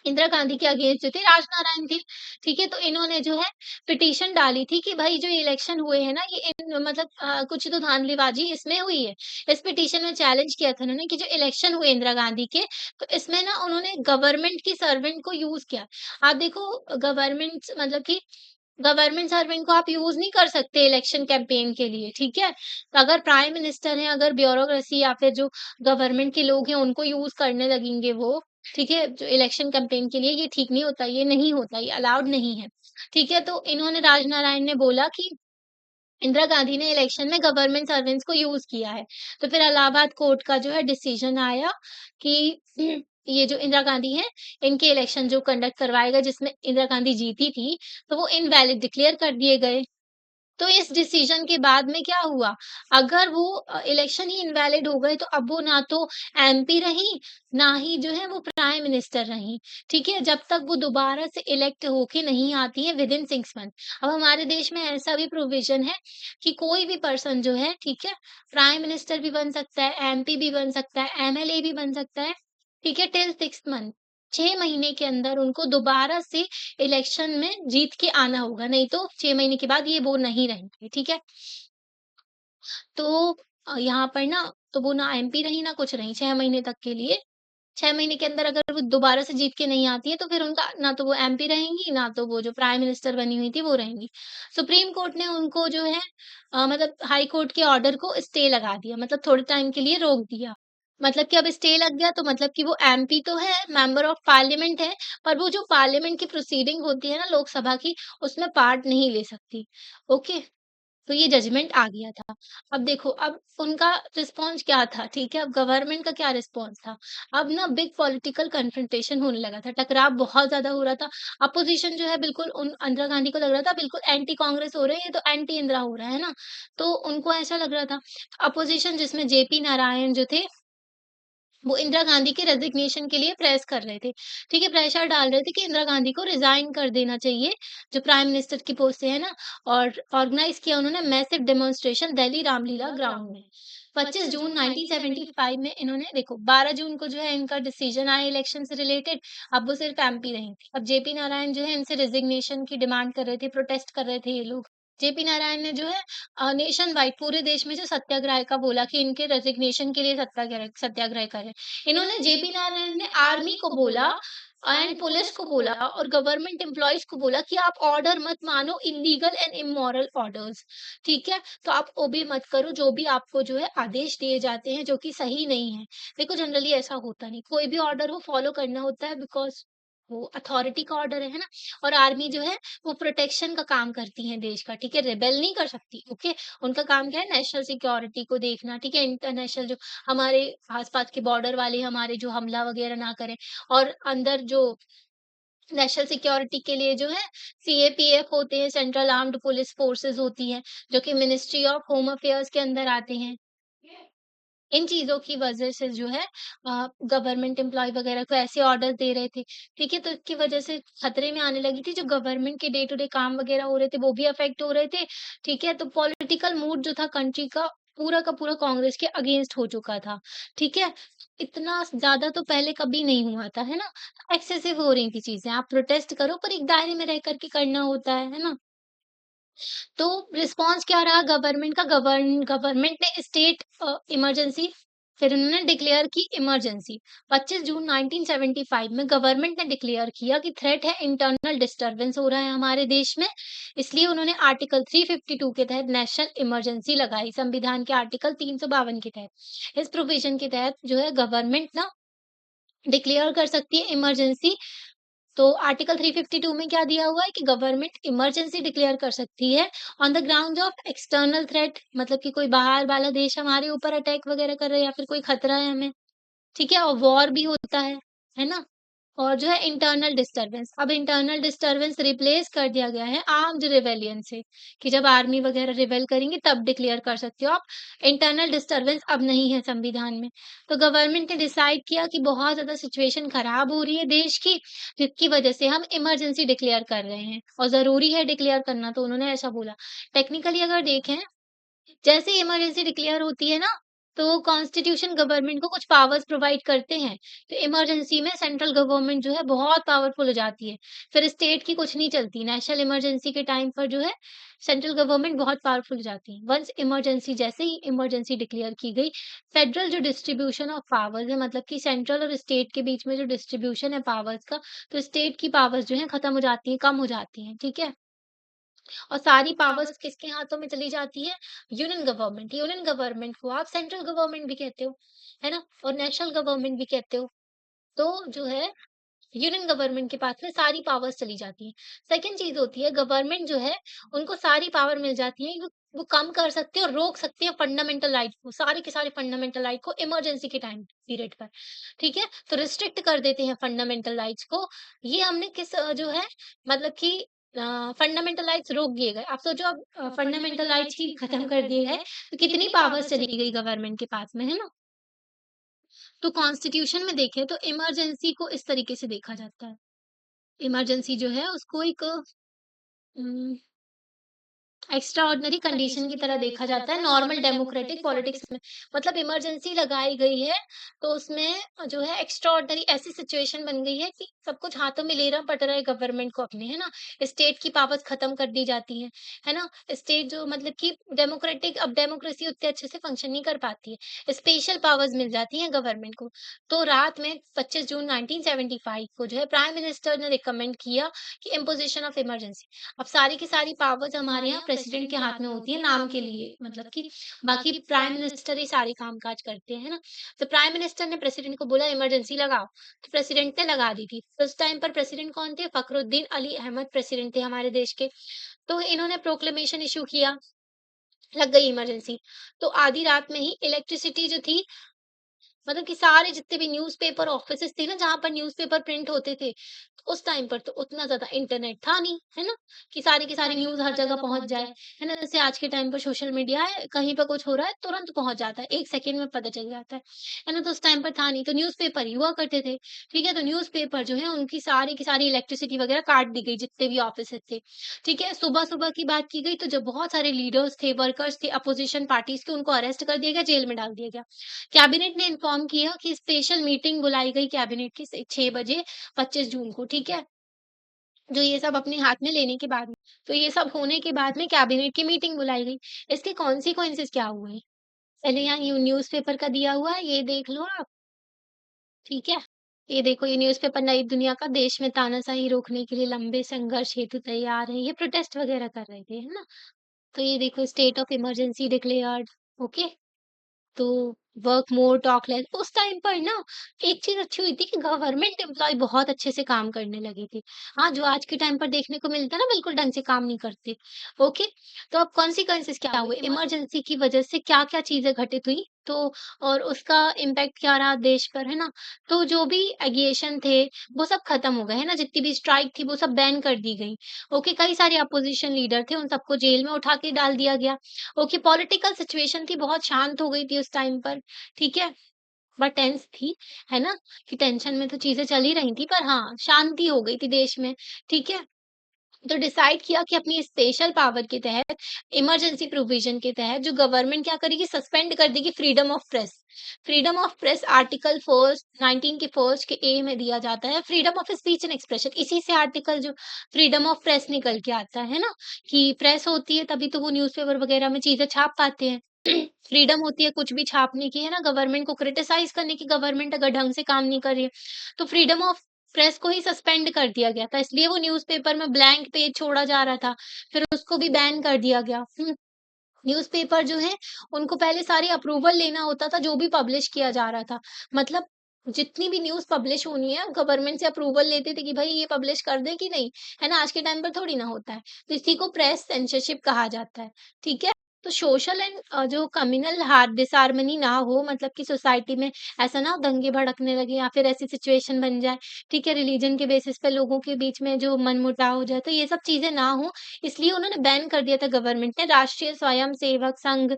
इंदिरा गांधी के अगेंस्ट जो थे राजनारायण थे, ठीक है? तो इन्होंने जो है पिटीशन डाली थी कि भाई जो इलेक्शन हुए हैं ना ये इन मतलब कुछ तो धांधलीबाज़ी इसमें हुई है। इस पिटीशन में चैलेंज किया था उन्होंने कि जो इलेक्शन हुए इंदिरा गांधी के, तो इसमें ना उन्होंने गवर्नमेंट की सर्वेंट को यूज़ किया। आप देखो गवर्नमेंट मतलब कि गवर्नमेंट सर्वेंट को आप यूज़ नहीं कर सकते इलेक्शन कैंपेन के लिए, ठीक है? तो अगर प्राइम मिनिस्टर हैं, अगर ब्यूरोक्रेसी या फिर जो गवर्नमेंट के लोग हैं, उनको यूज़ करने लगेंगे वो, ठीक है? जो इलेक्शन कैंपेन के लिए, ये ठीक नहीं होता, ये नहीं होता, ये अलाउड नहीं है, ठीक है? तो इन्होंने राजनारायण ने बोला कि इंदिरा गांधी ने इलेक्शन में गवर्नमेंट सर्वेंट्स को यूज़ किया है। तो फिर इलाहाबाद कोर्ट का जो है डिसीजन आया कि ये जो इंदिरा गांधी हैं, इनके इलेक्शन जो कंडक्ट करवाए गए जिसमें इंदिरा गांधी जीती थी, तो वो इनवैलिड डिक्लेयर कर दिए गए। तो इस डिसीजन के बाद में क्या हुआ, अगर वो इलेक्शन ही इनवैलिड हो गए तो अब वो ना तो एमपी रहीं, ना ही जो है वो प्राइम मिनिस्टर रहीं, ठीक है? जब तक वो दोबारा से इलेक्ट होके नहीं आती हैं विदिन 6 मंथ। अब हमारे देश में ऐसा भी प्रोविज़न है कि कोई भी पर्सन जो है, ठीक है? प्राइम मिनिस्टर भी बन सकता है, एमपी भी बन सकता है, एमएलए भी बन सकता है, ठीक है? Till 6 month. 6 महीने के अंदर उनको दोबारा से इलेक्शन में जीत के आना होगा, नहीं तो 6 महीने के बाद ये वो नहीं रहेंगे, ठीक है? तो यहाँ पर ना तो वो ना एमपी रहीं, ना कुछ रहीं 6 महीने तक के लिए। 6 महीने के अंदर अगर वो दोबारा से जीत के नहीं आती है, तो फिर उनका ना तो वो एमपी रहेंगी, ना तो वो जो प्राइम मिनिस्टर बनी हुई थी, वो रहेंगी। सुप्रीम कोर्ट ने उनको जो है मतलब हाई कोर्ट के ऑर्डर को स्टे लगा दिया, मतलब थोड़े टाइम के लिए रोक दिया। मतलब कि अब स्टे लग गया, तो मतलब कि वो एमपी तो है, मेंबर ऑफ पार्लियामेंट है, पर वो जो पार्लियामेंट की प्रोसीडिंग होती है ना लोकसभा की, उसमें पार्ट नहीं ले सकती। ओके? तो ये जजमेंट आ गया था। अब देखो, अब उनका रिस्पॉन्स क्या था, ठीक है? अब गवर्नमेंट का क्या रिस्पॉन्स था? अब ना बिग पॉलिटिकल कन्फ्रंटेशन होने लगा था, टकराव बहुत ज़्यादा हो रहा था। अपोज़िशन जो है बिल्कुल उन इंदिरा गांधी को लग रहा था बिल्कुल एंटी कांग्रेस हो रहे हैं, ये तो एंटी इंदिरा हो रहा है ना? तो उनको ऐसा लग रहा था। अपोज़िशन जिसमें जेपी नारायण जो थे वो इंदिरा गांधी के रेज़िग्नेशन के लिए प्रेस कर रहे थे, ठीक है? प्रेशर डाल रहे थे कि इंदिरा गांधी को रिज़ाइन कर देना चाहिए, जो प्राइम मिनिस्टर की पोस्ट से है ना? और ऑर्गेनाइज़ किया उन्होंने massive demonstration Delhi Ramlila ground में। 25 जून 1975 में इन्होंने देखो 12 जून को जो है इनका डिसीजन आया इलेक्शन से रिलेटेड, अब वो सिर्फ एमपी रही थी। अब जेपी नारायण जो है इनसे रेज़िग्नेशन की डिमांड कर रहे थे, प्रोटेस्ट कर रहे थे ये लोग। जेपी नारायण ने जो है नेशन वाइड पूरे देश में जो सत्याग्रह का बोला कि इनके रेज़िग्नेशन के लिए सत्याग्रह सत्याग्रह करें। इन्होंने जेपी नारायण ने आर्मी को बोला एंड पुलिस को बोला और गवर्नमेंट एम्प्लॉइज को बोला कि आप ऑर्डर मत मानो इल्लीगल एंड इमोरल ऑर्डर्स, ठीक है? तो आप ओबे मत करो जो भी आपको जो है आदेश दिए जाते हैं जो कि सही नहीं है। देखो जनरली ऐसा होता नहीं, कोई भी ऑर्डर हो फॉलो करना होता है बिकॉज़ वो अथॉरिटी का ऑर्डर है ना? और आर्मी जो है वो प्रोटेक्शन का काम करती है देश का, ठीक है? रिबेल नहीं कर सकती, ओके? उनका काम क्या है नेशनल सिक्योरिटी को देखना, ठीक है? इंटरनेशनल जो हमारे आस-पास के बॉर्डर वाले हमारे जो हमला वगैरह ना करें और अंदर जो नेशनल सिक्योरिटी के लिए जो है सीएपीएफ होते हैं, सेंट्रल आर्म्ड पुलिस फोर्सेस होती हैं, जो कि मिनिस्ट्री ऑफ होम अफेयर्स के अंदर आते हैं। इन चीज़ों की वजह से जो है गवर्नमेंट एम्प्लॉयी वगैरह को ऐसे ऑर्डर दे रहे थे, ठीक है? तो इसकी वजह से खतरे में आने लगी थी जो गवर्नमेंट के डे टू डे काम वगैरह हो रहे थे, वो भी अफ़ेक्ट हो रहे थे, ठीक है? तो पॉलिटिकल मूड जो था कंट्री का पूरा कांग्रेस के अगेंस्ट हो चुका था, ठीक है? इतना ज़्यादा तो पहले कभी नहीं हुआ था, है ना? एक्सेसिव हो रही थी चीज़ें, आप प्रोटेस्ट करो पर एक दायरे में रह कर के करना होता है ना? तो रिस्पॉन्स क्या रहा गवर्नमेंट का गवर्नमेंट ने स्टेट इमरजेंसी फिर उन्होंने डिक्लेयर की इमरजेंसी 25 जून 1975 में गवर्नमेंट ने डिक्लेयर किया कि थ्रेट है इंटरनल डिस्टरबेंस हो रहा है हमारे देश में इसलिए उन्होंने आर्टिकल 352 के तहत नेशनल इमरजेंसी लगाई संविधान के आर्टिकल 352 के तहत इस प्रोविजन के तहत जो है गवर्नमेंट ना डिक्लेयर कर सकती है इमरजेंसी तो आर्टिकल 352 में क्या दिया हुआ है कि गवर्नमेंट इमरजेंसी डिक्लेयर कर सकती है on the ground of external threat मतलब कि कोई बाहर वाला देश हमारे ऊपर अटैक वगैरह कर रहा है या फिर कोई खतरा है हमें, ठीक है? और वॉर भी होता है ना? और जो है इंटरनल डिस्टर्बेंस, अब इंटरनल डिस्टर्बेंस रिप्लेस कर दिया गया है आर्म्ड रिबेलियन से, कि जब आर्मी वगैरह रिबेल करेंगे तब डिक्लेयर कर सकते हो आप। इंटरनल डिस्टर्बेंस अब नहीं है संविधान में। तो गवर्नमेंट ने डिसाइड किया कि बहुत ज़्यादा सिचुएशन खराब हो रही है देश की, जिसकी वजह से हम इमरजेंसी डिक्लेयर कर रहे हैं और ज़रूरी है डिक्लेयर करना, तो उन्होंने ऐसा बोला। टेक्निकली अगर देखें जैसे ही इमरजेंसी डिक्लेयर होती है ना, तो कॉन्स्टिट्यूशन गवर्नमेंट को कुछ पावर्स प्रोवाइड करते हैं। तो इमरजेंसी में सेंट्रल गवर्नमेंट जो है बहुत पावरफुल हो जाती है। फिर स्टेट की कुछ नहीं चलती। नेशनल इमरजेंसी के टाइम पर जो है सेंट्रल गवर्नमेंट बहुत पावरफुल हो जाती है। वन्स इमरजेंसी जैसे ही इमरजेंसी डिक्लेयर की गई, फेडरल जो डिस्ट्रीब्यूशन ऑफ पावर्स है मतलब कि सेंट्रल और स्टेट के बीच में जो डिस्ट्रीब्यूशन है पावर्स का, तो स्टेट की पावर्स जो है खत्म हो जाती हैं, कम हो जाती हैं, ठीक है? और सारी पावर्स किसके हाथों में चली जाती है? यूनियन गवर्नमेंट को आप सेंट्रल गवर्नमेंट भी कहते हो, है ना? और नेशनल गवर्नमेंट भी कहते हो। तो जो है यूनियन गवर्नमेंट के पास में सारी पावर्स चली जाती हैं। सेकंड चीज़ होती है गवर्नमेंट जो है उनको सारी पावर मिल जाती है वो कम कर सकते हैं और रोक सकते हैं फंडामेंटल राइट को, सारे के सारे फंडामेंटल राइट को इमरजेंसी के टाइम पीरियड पर, ठीक है? तो रिस्ट्रिक्ट कर देते हैं फंडामेंटल राइट्स को। ये हमने किस जो है मतलब कि फंडामेंटल राइट्स रोक दिए गए। आप सोचो अब फंडामेंटल राइट्स ही खत्म कर दिए गए, तो कितनी पावर्स चली गई गवर्नमेंट के पास में, है ना? तो कॉन्स्टिट्यूशन में देखें तो इमरजेंसी को इस तरीके से देखा जाता है। इमरजेंसी जो है उसको एक उम, एक्स्ट्रा ऑर्डिनरी कंडीशन की तरह देखा जाता है नॉर्मल डेमोक्रेटिक पॉलिटिक्स में। मतलब इमरजेंसी लगाई गई है, तो उसमें जो है एक्स्ट्रा ऑर्डिनरी ऐसी सिचुएशन बन गई है कि सब कुछ हाथों में लेना पड़ रहा है गवर्नमेंट को अपने, है ना? स्टेट की पावर्स खत्म कर दी जाती हैं, है ना? स्टेट जो मतलब कि डेमोक्रेटिक अब डेमोक्रेसी उतने अच्छे से फंक्शन नहीं कर पाती है। स्पेशल पावर्स मिल जाती हैं गवर्नमेंट को। तो रात में 25 जून 1975 को जो है प्राइम मिनिस्टर ने रिकमेंड किया कि इम्पोज़िशन ऑफ इमरजेंसी अब सारी की सारी पावर्स हमारे यहाँ प्रेसिडेंट के हाथ में होती है नाम के लिए मतलब कि बाकी प्राइम मिनिस्टर ही सारे काम-काज करते हैं, है ना? तो प्राइम मिनिस्टर ने प्रेसिडेंट को बोला इमरजेंसी लगाओ, तो प्रेसिडेंट ने लगा दी थी। तो उस टाइम पर प्रेसिडेंट कौन थे? फखरुद्दीन अली अहमद प्रेसिडेंट थे हमारे देश के। तो इन्होंने प्रोक्लेमेशन इश्यू किया, लग गई इमरजेंसी। तो आधी रात में ही इलेक्ट्रिसिटी जो थी मतलब कि सारे जितने भी न्यूज़पेपर ऑफिसेज़ थे ना जहाँ पर न्यूज़पेपर प्रिंट होते थे, तो उस टाइम पर तो उतना ज़्यादा इंटरनेट था नहीं, है ना? कि सारी की सारी न्यूज़ हर जगह पहुँच जाए, है ना? जैसे आज के टाइम पर सोशल मीडिया है, कहीं पे कुछ हो रहा है तुरंत पहुँच जाता है, 1 सेकंड में पता चल जाता है ना? तो उस टाइम पर था नहीं, तो न्यूज़पेपर ही हुआ करते थे, ठीक है? तो न्यूज़पेपर जो है उनकी सारी की सारी इलेक्ट्रिसिटी वगैरह काट दी गई जितने भी ऑफिसेज़ थे, ठीक है? सुबह-सुबह की बात की गई तो जब बहुत सारे लीडर्स थे, वर्कर्स थे अपोज़िशन पार्टीज़ के उनको अरेस्ट कर दिया गया, जेल में डाल दिया गया। कैबिनेट ने इन्फॉर्म किया कि स्पेशल मीटिंग बुलाई गई कैबिनेट की से 6 बजे 25 जून को, ठीक है? जो ये सब अपने हाथ में लेने के बाद में। तो ये सब होने के बाद में कैबिनेट की मीटिंग बुलाई गई। इसके कॉन्सिक्वेंसेज़ क्या हुए? पहले यहाँ न्यूज़पेपर का दिया हुआ है, ये देख लो आप, ठीक है? ये देखो ये न्यूज़पेपर नई दुनिया का देश में तानाशाही रोकने के लिए लंबे संघर्ष हेतु तैयार है। ये प्रोटेस्ट वगैरह कर रहे थे, है ना? तो ये देखो state of emergency declared, okay? तो वर्क मोर टॉक लेस उस टाइम पर ना एक चीज़ अच्छी हुई थी कि गवर्नमेंट एम्प्लॉयी बहुत अच्छे से काम करने लगे थे। हाँ, जो आज के टाइम पर देखने को मिलता है ना बिल्कुल ढंग से काम नहीं करते। ओके, तो अब कॉन्सिक्वेंसेज़ क्या हुए? इमरजेंसी की वजह से क्या-क्या चीज़ें घटित हुई, तो और उसका इम्पैक्ट क्या रहा देश पर, है ना? तो जो भी एगिएशन थे, वो सब खत्म हो गए, है ना? जितनी भी स्ट्राइक थी वो सब बैन कर दी गई। ओके, कई सारे अपोज़िशन लीडर थे, उन सबको जेल में उठा के डाल दिया गया। ओके, पॉलिटिकल सिचुएशन थी बहुत शांत हो गई थी उस टाइम पर, ठीक है? बट टेंस थी, है ना? कि टेंशन में तो चीज़ें चल ही रही थी पर हाँ, शांति हो गई थी देश में, ठीक है? तो डिसाइड किया कि अपनी स्पेशल पावर के तहत, इमरजेंसी प्रोविजन के तहत जो गवर्नमेंट क्या करेगी, सस्पेंड कर देगी freedom of press. Freedom of press article first 19 के फर्स्ट के ए में दिया जाता है, freedom of speech and expression. इसी से आर्टिकल जो फ्रीडम ऑफ प्रेस निकल के आता है ना, कि प्रेस होती है तभी तो वो न्यूज़पेपर वगैरह में चीजें छाप पाते हैं। फ्रीडम होती है कुछ भी छापने की, है ना, गवर्नमेंट को क्रिटिसाइज करने की, गवर्नमेंट अगर ढंग से काम नहीं कर रही है। तो फ्रीडम ऑफ प्रेस को ही सस्पेंड कर दिया गया था, इसलिए वो न्यूज़पेपर में ब्लैंक पेज छोड़ा जा रहा था, फिर उसको भी बैन कर दिया गया। न्यूज़पेपर जो है, उनको पहले सारी अप्रूवल लेना होता था, जो भी पब्लिश किया जा रहा था। मतलब जितनी भी न्यूज़ पब्लिश होनी है, गवर्नमेंट से अप्रूवल लेते थे कि भई ये पब्लिश कर दें कि नहीं, है ना? आज के टाइम पर थोड़ी ना होता है। तो इसी को प्रेस सेंसरशिप कहा जाता है, ठीक है? तो सोशल एंड जो कम्युनल हार डिसहार्मनी ना हो, मतलब कि सोसाइटी में ऐसा ना दंगे भड़कने लगे या फिर ऐसी सिचुएशन बन जाए, ठीक है? रिलीजन के बेसिस पे लोगों के बीच में जो मनमुटाव हो जाए, तो ये सब चीज़ें ना हो, इसलिए उन्होंने बैन कर दिया था गवर्नमेंट ने। राष्ट्रीय स्वयं सेवक संघ,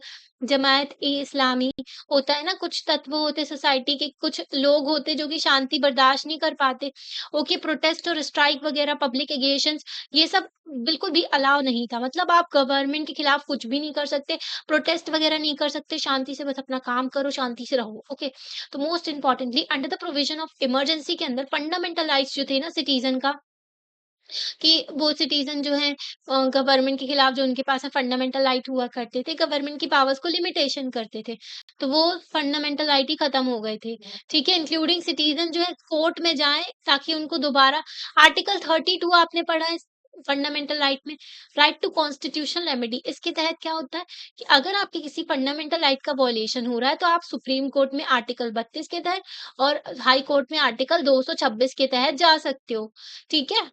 जमायत-ए-इस्लामी, होता है ना, कुछ तत्व होते सोसाइटी के, कुछ लोग होते जो कि शांति बर्दाश्त नहीं कर पाते, ओके, प्रोटेस्ट और स्ट्राइक वगैरह, पब्लिक एगिटेशंस, ये सब बिल्कुल भी अलाउ नहीं था। मतलब आप गवर्नमेंट के खिलाफ कुछ भी नहीं कर सकते, प्रोटेस्ट वगैरह नहीं कर सकते, शांति से बस अपना काम करो, शांति से रहो, ओके। तो most importantly under the provision of emergency के अंदर फंडामेंटल राइट्स जो थे ना सिटीजन का, कि वो सिटीज़न जो हैं गवर्नमेंट के खिलाफ जो उनके पास है फंडामेंटल राइट हुआ करते थे, गवर्नमेंट की पावर्स को लिमिटेशन करते थे। तो वो फंडामेंटल राइट ही खत्म हो गए थे, ठीक है? इंक्लूडिंग सिटीज़न जो है कोर्ट में जाएँ ताकि उनको दोबारा आर्टिकल 32 आपने पढ़ा है फंडामेंटल राइट में, राइट टू कॉन्स्टिट्यूशनल रेमेडी। इसके तहत क्या होता है कि अगर आपके किसी फंडामेंटल राइट का वॉयलेशन हो रहा है, तो आप सुप्रीम कोर्ट में आर्टिकल 32 के तहत और हाई कोर्ट में आर्टिकल 226 के तहत जा सकते हो, ठीक है?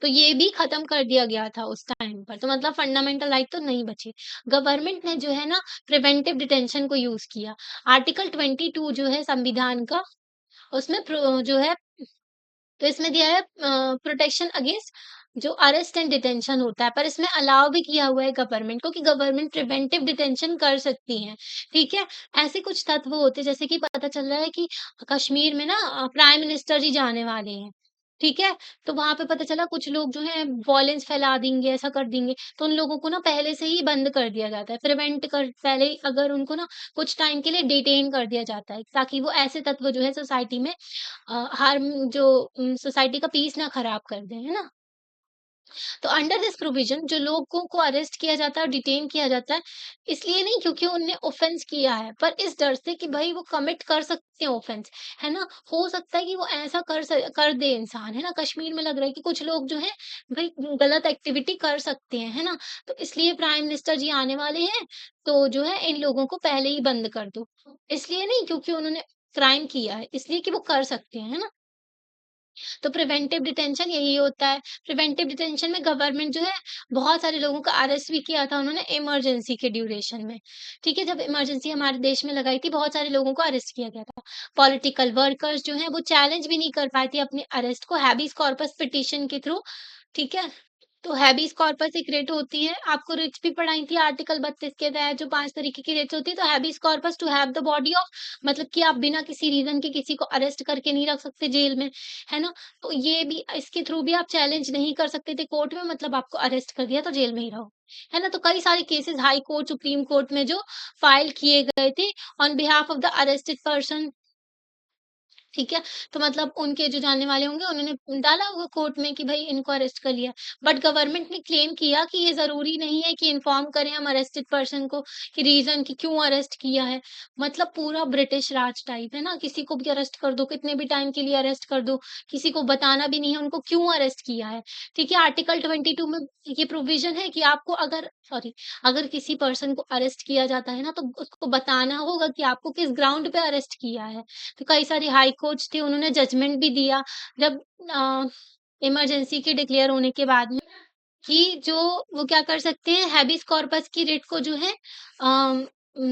तो ये भी खत्म कर दिया गया था उस टाइम पर, तो मतलब फंडामेंटल राइट तो नहीं बचे। गवर्नमेंट ने जो है ना प्रिवेंटिव डिटेंशन को यूज़ किया। आर्टिकल 22 जो है संविधान का, उसमें जो है, तो इसमें दिया है प्रोटेक्शन अगेंस्ट जो अरेस्ट एंड डिटेंशन होता है, पर इसमें अलाउ भी किया हुआ है गवर्नमेंट को कि गवर्नमेंट प्रिवेंटिव डिटेंशन कर सकती है, ठीक है? ऐसे कुछ तत्व होते हैं, जैसे कि पता चल रहा है कि कश्मीर में ना प्राइम मिनिस्टर जी जाने वाले हैं, ठीक है? तो वहाँ पे पता चला कुछ लोग जो हैं वॉयलेंस फैला देंगे, ऐसा कर देंगे, तो उन लोगों को ना पहले से ही बंद कर दिया जाता है, प्रिवेंट कर पहले ही, अगर उनको ना कुछ टाइम के लिए डिटेन कर दिया जाता है, ताकि वो ऐसे तत्व जो है सोसाइटी में हार्म जो सोसाइटी का पीस ना खराब कर दें, है ना? तो अंडर दिस प्रोविजन जो लोगों को अरेस्ट किया जाता है और डिटेन किया जाता है, इसलिए नहीं क्योंकि उनने ऑफेंस किया है, पर इस डर से कि भई वो कमिट कर सकते हैं ऑफेंस, है ना? हो सकता है कि वो ऐसा कर दे इंसान, है ना? कश्मीर में लग रहा है कि कुछ लोग जो हैं भई गलत एक्टिविटी कर सकते हैं, है ना? तो इसलिए प्राइम मिनिस्टर जी आने वाले हैं, तो जो है इन लोगों को पहले ही बंद कर दो। इसलिए नहीं क्योंकि उन्होंने क्राइम किया है, इसलिए कि वो कर सकते हैं, है ना? तो प्रिवेंटिव डिटेंशन यही होता है। प्रिवेंटिव डिटेंशन में गवर्नमेंट जो है बहुत सारे लोगों का अरेस्ट भी किया था उन्होंने इमरजेंसी के ड्यूरेशन में। ठीक है? जब इमरजेंसी हमारे देश में लगाई थी बहुत सारे लोगों को अरेस्ट किया गया था। पॉलिटिकल वर्कर्स जो हैं वो चैलेंज भी नहीं कर पाए थे अपने अरेस्ट को हैबीस कॉर्पस पिटीशन के थ्रू। ठीक है? तो हैबीस कॉर्पस एक रिट होती है, आपको रिट्स भी पढ़ाई थी आर्टिकल 32 के तहत जो 5 तरीके की रिट्स होती है। तो habeas corpus to have the body of, मतलब कि आप बिना किसी रीज़न के किसी को अरेस्ट करके नहीं रख सकते जेल में, है ना? तो ये भी इसके थ्रू भी आप चैलेंज नहीं कर सकते थे कोर्ट में, मतलब आपको अरेस्ट कर दिया तो जेल में ही रहो, है ना? तो कई सारे cases high court, supreme court में जो फाइल किए गए थे on behalf of the arrested person, ठीक है? तो मतलब उनके जो जानने वाले होंगे उन्होंने डाला होगा कोर्ट में कि भई इनको अरेस्ट कर लिया। बट गवर्नमेंट ने क्लेम किया कि ये ज़रूरी नहीं है कि इन्फॉर्म करें हम अरेस्टेड पर्सन को कि रीज़न कि क्यों अरेस्ट किया है। मतलब पूरा ब्रिटिश राज टाइप है ना, किसी को भी अरेस्ट कर दो, कितने भी टाइम के लिए अरेस्ट कर दो, किसी को बताना भी नहीं है उनको क्यों अरेस्ट किया है। ठीक है? आर्टिकल 22 में ये प्रोविज़न है कि आपको अगर किसी पर्सन को अरेस्ट किया जाता है ना तो उसको बताना होगा कि आपको किस ग्राउंड पे अरेस्ट किया है। तो कई सारी हाई कोर्ट्स थी, उन्होंने जजमेंट भी दिया जब अ, इमरजेंसी के डिक्लेयर होने के बाद में कि जो वो क्या कर सकते हैं, हैबीस कॉर्पस की रिट को जो है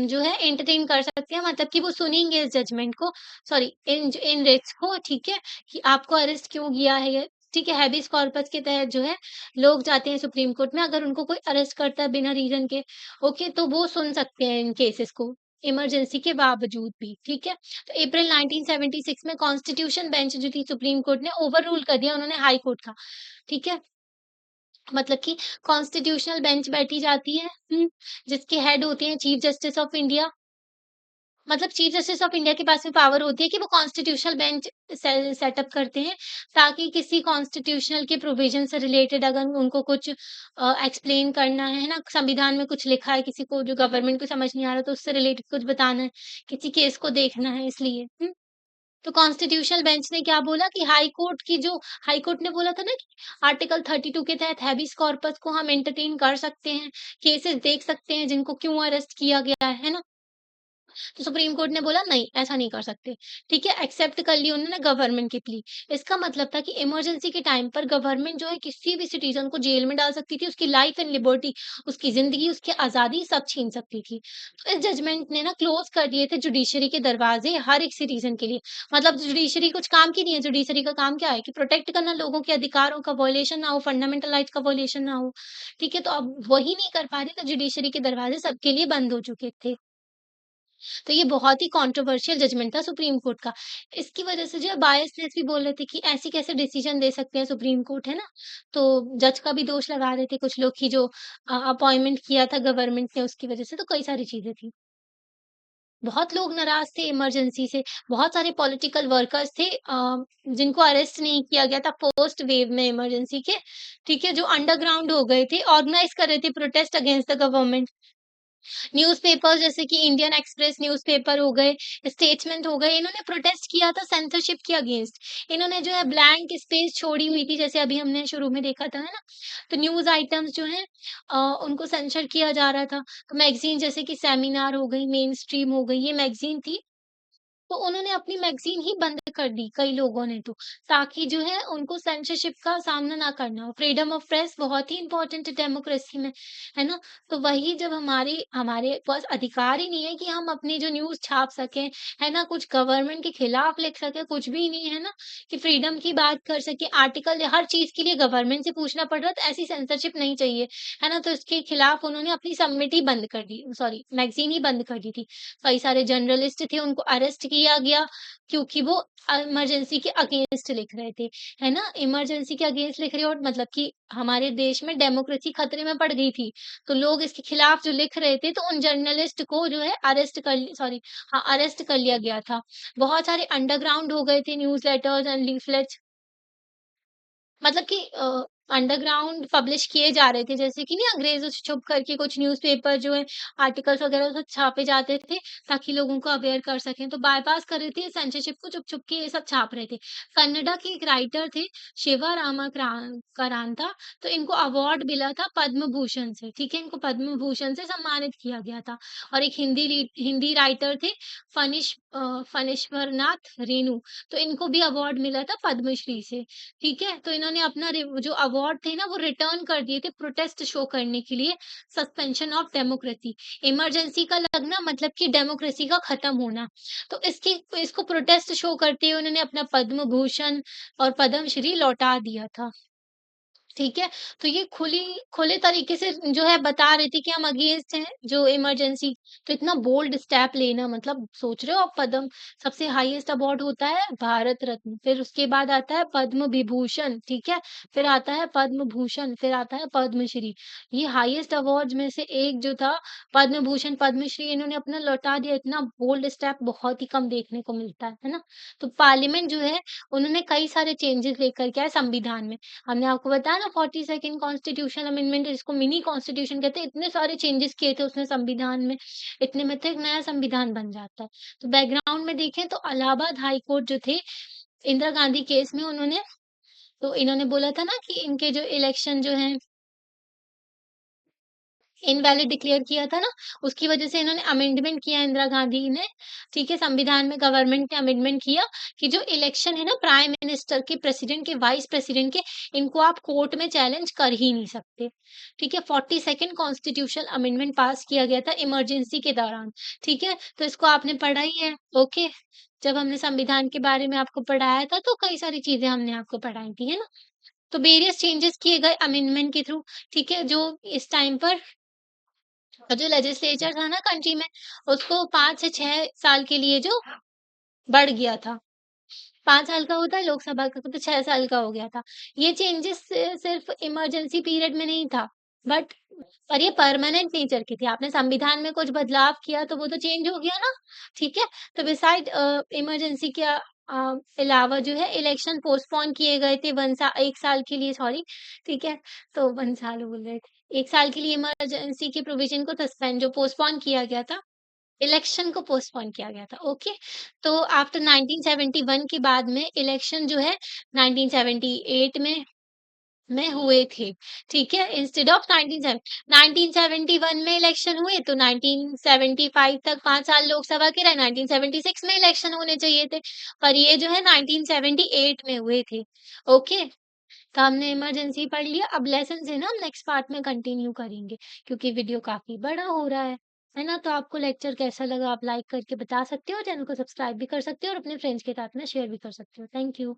जो है एंटरटेन कर सकते हैं, मतलब कि वो सुनेंगे इस जजमेंट को, सॉरी इन रिट्स को, ठीक है? कि आपको अरेस्ट क्यों किया है ये, ठीक है? हैबीस कॉर्पस के तहत जो है लोग जाते हैं सुप्रीम कोर्ट में, अगर उनको कोई अरेस्ट करता है बिना रीज़न के, ओके, तो वो सुन सकते हैं इन केसेस को, इमरजेंसी के बावजूद भी, ठीक है? तो अप्रैल 1976 में कॉन्स्टिट्यूशन बेंच जो थी सुप्रीम कोर्ट ने ओवररूल कर दिया उन्होंने हाई कोर्ट का, ठीक है? मतलब कि कॉन्स्टिट्यूशनल बेंच बैठी जाती है, जिसके हेड होते हैं चीफ जस्टिस ऑफ इंडिया। मतलब चीफ जस्टिस ऑफ इंडिया के पास में पावर होती है कि वो कॉन्स्टिट्यूशनल बेंच सेटअप करते हैं, ताकि किसी कॉन्स्टिट्यूशनल के प्रोविजन से रिलेटेड अगर उनको कुछ एक्सप्लेन करना है ना, संविधान में कुछ लिखा है, किसी को जो गवर्नमेंट को समझ नहीं आ रहा, तो उससे रिलेटेड कुछ बताना है, किसी केस को देखना है इसलिए। तो कॉन्स्टिट्यूशनल बेंच ने क्या बोला कि हाई कोर्ट ने बोला था ना कि आर्टिकल 32 के तहत हैबीस कॉर्पस को हम एंटरटेन कर सकते हैं, केसेस देख सकते हैं जिनको क्यों अरेस्ट किया गया है ना? तो सुप्रीम कोर्ट ने बोला नहीं, ऐसा नहीं कर सकते। ठीक है, एक्सेप्ट कर ली उन्होंने गवर्नमेंट की प्ली। इसका मतलब था कि इमरजेंसी के टाइम पर गवर्नमेंट जो है किसी भी सिटीज़न को जेल में डाल सकती थी, उसकी लाइफ एंड लिबर्टी, उसकी ज़िंदगी, उसकी आज़ादी सब छीन सकती थी। तो इस जजमेंट ने ना क्लोज़ कर दिए थे जुडिशरी के दरवाज़े हर एक सिटीज़न के लिए। मतलब जुडिशरी कुछ काम की नहीं है, जुडिशरी का काम क्या है कि प्रोटेक्ट करना, लोगों के अधिकारों का वायलेशन ना हो, फंडामेंटल राइट्स का वायलेशन ना हो। ठीक है, तो अब वही नहीं कर पा रही, तो जुडिशरी के दरवाज़े सबके लिए बंद हो चुके थे। तो ये बहुत ही कंट्रोवर्शियल जजमेंट था सुप्रीम कोर्ट का। इसकी वजह से जो है बायसनेस भी बोल रहे थे कि ऐसे कैसे डिसीजन दे सकते हैं सुप्रीम कोर्ट, है ना? तो जज का भी दोष लगा रहे थे कुछ लोग कि जो अपॉइंटमेंट किया था गवर्नमेंट ने उसकी वजह से, तो कई सारी चीज़ें थी। बहुत लोग नाराज़ थे इमरजेंसी से, बहुत सारे पॉलिटिकल वर्कर्स थे जिनको अरेस्ट नहीं किया गया था फर्स्ट वेव में इमरजेंसी के, ठीक है? जो अंडरग्राउंड हो गए थे, ऑर्गनाइज़ कर रहे थे protest against the government. Newspapers जैसे कि इंडियन एक्सप्रेस न्यूज़पेपर हो गए, स्टेट्समैन हो गए, इन्होंने प्रोटेस्ट किया था सेंसरशिप के अगेंस्ट। इन्होंने जो है ब्लैंक स्पेस छोड़ी हुई थी, जैसे अभी हमने शुरू में देखा था, है ना? तो न्यूज़ आइटम्स जो हैं उनको सेंसर किया जा रहा था। तो मैगज़ीन जैसे कि सेमिनार हो गई, मेन स्ट्रीम हो गई, ये मैगज़ीन थी, तो उन्होंने अपनी मैगज़ीन ही बंद कर दी कई लोगों ने तो, ताकि जो है उनको सेंसरशिप का सामना ना करना हो। फ्रीडम ऑफ प्रेस बहुत ही इम्पोर्टेंट है डेमोक्रेसी में, है ना? तो वही जब हमारे हमारे पास अधिकार ही नहीं है कि हम अपनी जो न्यूज़ छाप सकें, है ना? कुछ गवर्नमेंट के खिलाफ लिख सकें, कुछ भी नहीं है ना? कि फ्रीडम की बात कर सकें, आर्टिकल हर चीज़ के लिए गवर्नमेंट से पूछना पड़ रहा है, तो ऐसी सेंसरशिप नहीं चाहिए, है ना? तो इसके खिलाफ उन्होंने अपनी सबमिट ही बंद कर दी, सॉरी मैगज़ीन ही बंद कर दी थी। कई सारे जर्नलिस्ट थे उनको अरेस्ट किया गया क्योंकि वो इमरजेंसी के अगेंस्ट लिख रहे थे, है ना? इमरजेंसी के अगेंस्ट लिख रहे हो मतलब कि हमारे देश में डेमोक्रेसी खतरे में पड़ गई थी। तो लोग इसके खिलाफ जो लिख रहे थे तो उन जर्नलिस्ट को जो है अरेस्ट कर लिया गया था। बहुत सारे अंडरग्राउंड हो गए थे न्यूज़ लेटर्स एंड लीफलेट्स मतलब कि अंडरग्राउंड पब्लिश किए जा रहे थे, जैसे कि नहीं अंग्रेज़ों से छुप करके कुछ न्यूज़पेपर जो है आर्टिकल्स वगैरह सब छापे जाते थे, ताकि लोगों को अवेयर कर सकें। तो बायपास कर रहे थे सेंसरशिप को छुप-छुप के ये सब छाप रहे थे। कन्नडा के एक राइटर थे शिवा करांता, तो इनको अवार्ड मिला था पद्म भूषण से, ठीक है? इनको पद्म भूषण से सम्मानित किया गया था। और एक हिंदी राइटर थे फणीश्वरनाथ रेणु, तो इनको भी अवार्ड मिला था पद्मश्री से। ठीक है? तो इन्होंने अपना जो अवार्ड थे ना वो रिटर्न कर दिए थे प्रोटेस्ट शो करने के लिए, सस्पेंशन ऑफ डेमोक्रेसी। इमरजेंसी का लगना मतलब कि डेमोक्रेसी का खत्म होना। तो इसको प्रोटेस्ट शो करते हुए उन्होंने अपना पद्म भूषण और पद्मश्री लौटा दिया था। ठीक है? तो ये खुले तरीके से जो है बता रहे थे कि हम अगेंस्ट हैं जो इमरजेंसी तो इतना बोल्ड स्टेप लेना मतलब सोच रहे हो आप पद्म सबसे हाईएस्ट अवार्ड होता है भारत रत्न, फिर उसके बाद आता है पद्म विभूषण, ठीक है? फिर आता है पद्म भूषण, फिर आता है पद्मश्री। ये हाईएस्ट अवार्ड्स में से एक जो था पद्म भूषण, पद्मश्री इन्होंने अपना लौटा दिया, इतना बोल्ड स्टेप बहुत ही कम देखने को मिलता है ना? तो पार्लियामेंट जो है उन्होंने कई सारे चेंजेस लेकर के आए संविधान में। हमने आपको बताया ना 42nd कॉन्स्टिट्यूशन अमेंडमेंट जिसको मिनी कॉन्स्टिट्यूशन कहते हैं, इतने सारे चेंजेस किए थे उसने संविधान में, इतने में तो एक नया संविधान बन जाता है। तो बैकग्राउंड में देखें तो इलाहाबाद हाई कोर्ट जो थे, इंदिरा गांधी केस में इन्होंने बोला था ना कि इनके जो इलेक्शन जो हैं इनवैलिड डिक्लेयर किया था ना, उसकी वजह से इन्होंने अमेंडमेंट किया इंदिरा गांधी ने, ठीक है? संविधान में गवर्नमेंट ने अमेंडमेंट किया कि जो इलेक्शन है ना प्राइम मिनिस्टर के, प्रेसिडेंट के, वाइस प्रेसिडेंट के, इनको आप कोर्ट में चैलेंज कर ही नहीं सकते, ठीक है? 42nd कॉन्स्टिट्यूशनल अमेंडमेंट पास किया गया था इमरजेंसी के दौरान, ठीक है? तो इसको आपने पढ़ा ही है, ओके? जब हमने संविधान के बारे में आपको पढ़ाया था, तो कई सारी चीज़ें हमने आपको पढ़ाई थी, है ना? तो वेरियस चेंजेस किए गए अमेंडमेंट के थ्रू, ठीक है? जो इस टाइम पर और जो लेजिस्लेचर था ना कंट्री में, उसको 5 से 6 साल के लिए जो बढ़ गया था। 5 साल का होता है, लोकसभा का तो 6 साल का हो गया था। ये चेंजेस सिर्फ़ इमरजेंसी पीरियड में नहीं था, बट पर ये परमानेंट नेचर की थी। आपने संविधान में कुछ बदलाव किया तो वो तो चेंज हो गया ना, ठीक है? तो बिसाइड इमरजेंसी के अलावा जो है इलेक्शन पोस्टपोन किए गए थे 1 साल के लिए, सॉरी, ठीक है? तो 1 साल बोल रहे थे। 1 साल के लिए इमरजेंसी के प्रोविज़न को सस्पेंड जो पोस्टपोन किया गया था, इलेक्शन को पोस्टपोन किया गया था, ओके? तो आफ्टर 1971 के बाद में इलेक्शन जो है 1978 में हुए थे, ठीक है? इंस्टेड ऑफ 1971 में इलेक्शन हुए तो 1975 तक 5 साल लोकसभा के रहे, 1976 में इलेक्शन होने चाहिए थे, पर ये जो है 1978 में हुए थे, ओके? तो हमने इमरजेंसी पढ़ लिया, अब लेसन है ना हम नेक्स्ट पार्ट में कंटिन्यू करेंगे, क्योंकि वीडियो काफ़ी बड़ा हो रहा है ना? तो आपको लेक्चर कैसा लगा आप लाइक करके बता सकते हो, चैनल को सब्सक्राइब भी कर सकते हो और अपने फ्रेंड्स के साथ में शेयर भी कर सकते हो। Thank you.